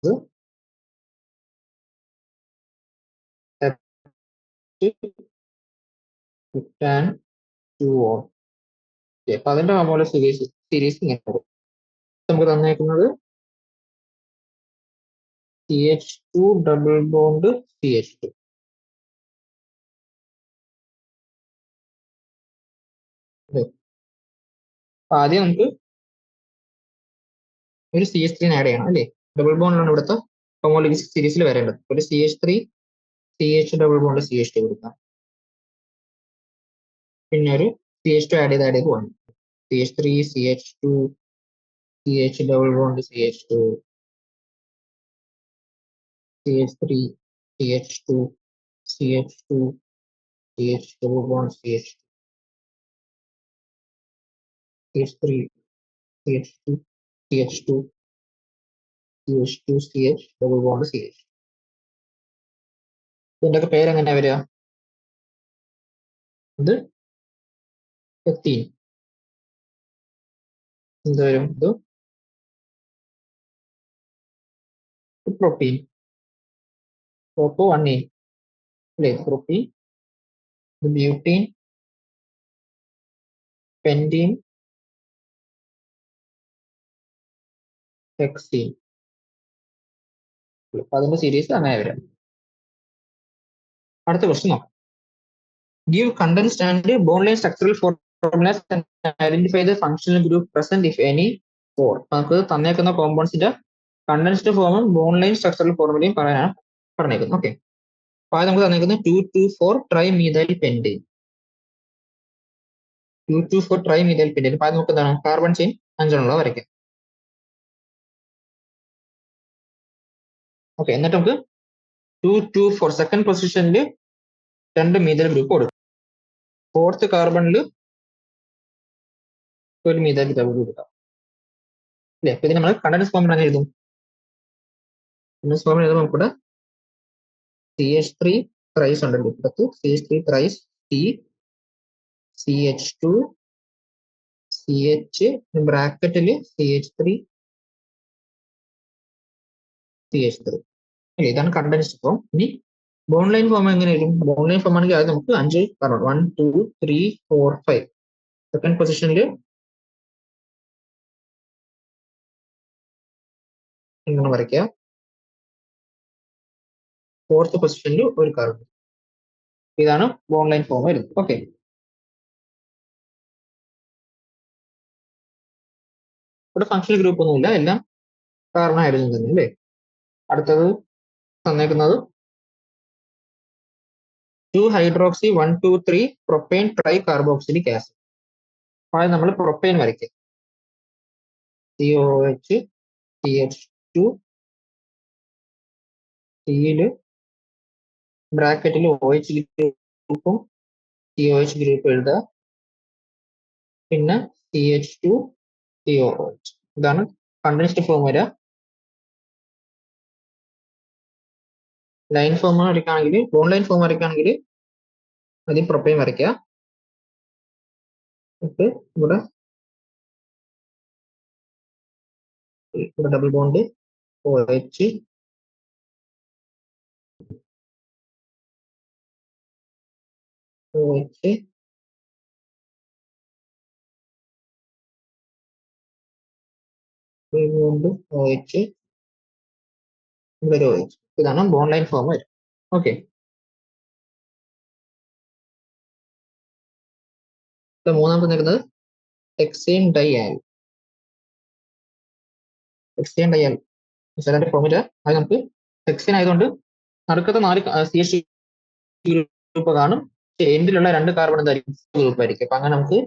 ഇത് ബ്യൂട്ടാൻ 2 ആണ്. അപ്പൊ അതിന്റെ ഹോമോളസ് സീരീസ് ഇങ്ങനെ വരും. നമുക്ക് തന്നേക്കുന്നത് CH2 ഡബിൾ ബോണ്ട് CH2. ആദ്യം നമുക്ക് ഒരു CH3 ആഡ് ചെയ്യണം, അല്ലേ? ഡബിൾ ബോണ്ടാണ് ഇവിടുത്തെ ഹോമോളജിക് സീരീസിൽ വരേണ്ടത്. ഒരു CH3CH ഡബിൾ ബോണ്ട് CH2 കൊടുക്കാം. പിന്നെ ഒരു CH2 ആഡ് ചെയ്ത് പോകണം. CH3CH2CH double bond CH2, CH3CH2CH2CH double bond CH2, CH3CH2CH2CH double bond CH. ഇതിന്റെയൊക്കെ പേരെങ്ങനെയാ വരിക? ഇത് എത്തീൻ. എന്ത് വരും? ഇത് പ്രൊപ്പീൻ. പ്രൊപ്പോ 1A അല്ലേ? പ്രൊപ്പീൻ. ഇത് ബ്യൂട്ടീൻ, പെൻറ്റീൻ, ഹെക്സീൻ. അപ്പൊ അതിന്റെ സീരീസ് അങ്ങനെ വരാം. അടുത്ത ക്വസ്റ്റ്യൻ നോക്കാം. Give condensed and bone-like structural formulas and identify the functional group present if any four. നമുക്ക് തന്നേക്കുന്ന കോമ്പൗണ്ട്സിന്റെ കണ്ടൻസ്ഡ് ഫോമും ബോൺ-ലൈൻ സ്ട്രക്ചറൽ ഫോർമുലയും പറയാനാണ് പറഞ്ഞേക്കുന്നത്. ഓക്കെ, അപ്പൊ അത് നമുക്ക് തന്നേക്കുന്നത് 2,2,4 ട്രൈമീഥൈൽ പെന്റീൻ. 2,2,4 ട്രൈമീഥൈൽ പെന്റീൻ. അപ്പൊ അത് നമുക്ക് എന്താണ്? കാർബൺ ചെയിൻ 5 വരയ്ക്കാം. ഓക്കെ, എന്നിട്ട് നമുക്ക് 2,2,4 സെക്കൻഡ് പൊസിഷനിൽ 2 മീഥൈൽ ഗ്രൂപ്പ് കൊടുക്കും. ഫോർത്ത് കാർബണിൽ ഒരു മീഥൈൽ ഗ്രൂപ്പ് കൊടുക്കാം, അല്ലേ? അപ്പൊ ഇത് നമ്മൾ കണ്ടൻസ് ഫോമിൽ അങ്ങനെ എഴുതും. കണ്ടൻസ് ഫോമിൽ എഴുതുമ്പോൾ നമുക്കിവിടെ CH3 ത്രൈസ് ഉണ്ടല്ലോ. CH3 ത്രൈസ് CH2 CH ബ്രാക്കറ്റിൽ CH3 CH3 അല്ലേ? ഇതാണ് കണ്ടൻസ്ഡ് ഫോം. ഇനി ബോൺ-ലൈൻ ഫോം എങ്ങനെ വരും? ബോൺ-ലൈൻ ഫോം ആണെങ്കിൽ അത് നമുക്ക് 5 കാർബൺ 1 2 3 4 5 സെക്കൻഡ് പൊസിഷനിൽ ഇങ്ങനെ വരയ്ക്കുക. ഫോർത്ത് പൊസിഷനിൽ ഒരു കാർബൺ. ഇതാണ് ബോണ്ട് ലൈൻ ഫോം വരുന്നത്. ഓക്കെ, ഇവിടെ ഫങ്ഷണൽ ഗ്രൂപ്പ് ഒന്നുമില്ല, എല്ലാം കാർബൺ ഹൈഡ്രജൻ തന്നെ അല്ലേ. അടുത്തത് തന്നേക്കുന്നത് 2-hydroxy 1,2,3 propyne try carboxylic acid. അതായത് നമ്മൾ പ്രൊപ്പൈൻ വരയ്ക്കുക, COH CH2 സിയില് ബ്രാക്കറ്റിൽ OH ഗ്രൂപ്പും COH ഗ്രൂപ്പ് എഴുതുക, പിന്നെ CH2 COH. ഇതാണ് കണ്ടൻസ്ഡ് ഫോം വരിക. ലൈൻ ഫോം വരയ്ക്കുകയാണെങ്കിൽ, ബോണ്ട് ലൈൻ ഫോം വരയ്ക്കുകയാണെങ്കിൽ ആദ്യം പ്രൊപ്പൈൻ വരയ്ക്കുക, എന്നിട്ട് ഇവിടെ double bond OH, OH, bond OH, ഇവിടെ OH. ഇതാണ് ബോണ്ട് ലൈൻ ഫോം വരും. ഓക്കെ, മൂന്നാമത്തെ നിൽക്കുന്നത് ഹെക്സേൻ ഡൈആൽ. ഹെക്സേൻ ഡൈആൽ അതിന്റെ ഫോമില് അത് നമുക്ക് ഹെക്സേൻ ആയതുകൊണ്ട് നടുക്കത്തെ 4 CH ഗ്രൂപ്പ് കാണും, എൻഡിലുള്ള 2 കാർബൺ എന്തായിരിക്കും ഗ്രൂപ്പ് ആയിരിക്കും. അപ്പൊ അങ്ങനെ നമുക്ക്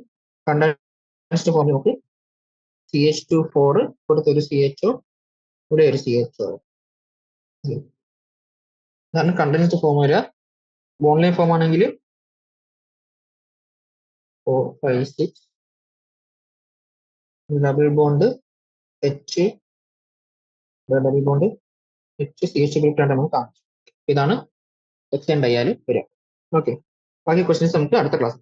കണ്ടൻസ്ഡ് ഫോമിൽ നമുക്ക് CH2 4 ഇവിടുത്തെ ഒരു CHO, ഇവിടെ ഒരു CHO. ഇതാണ് കണ്ടൻസ്ഡ് ഫോം വരിക. ബോണ്ട് ലൈൻ ഫോം ആണെങ്കിൽ 4, 5, 6 double bond H, double bond CH group 2 നമുക്ക് കാണാം. ഇതാണ് ഹെക്സേൻ ഡൈആൽ വരിക. ഓക്കെ, ബാക്കി ക്വസ്റ്റ്യൻസ് നമുക്ക് അടുത്ത ക്ലാസ്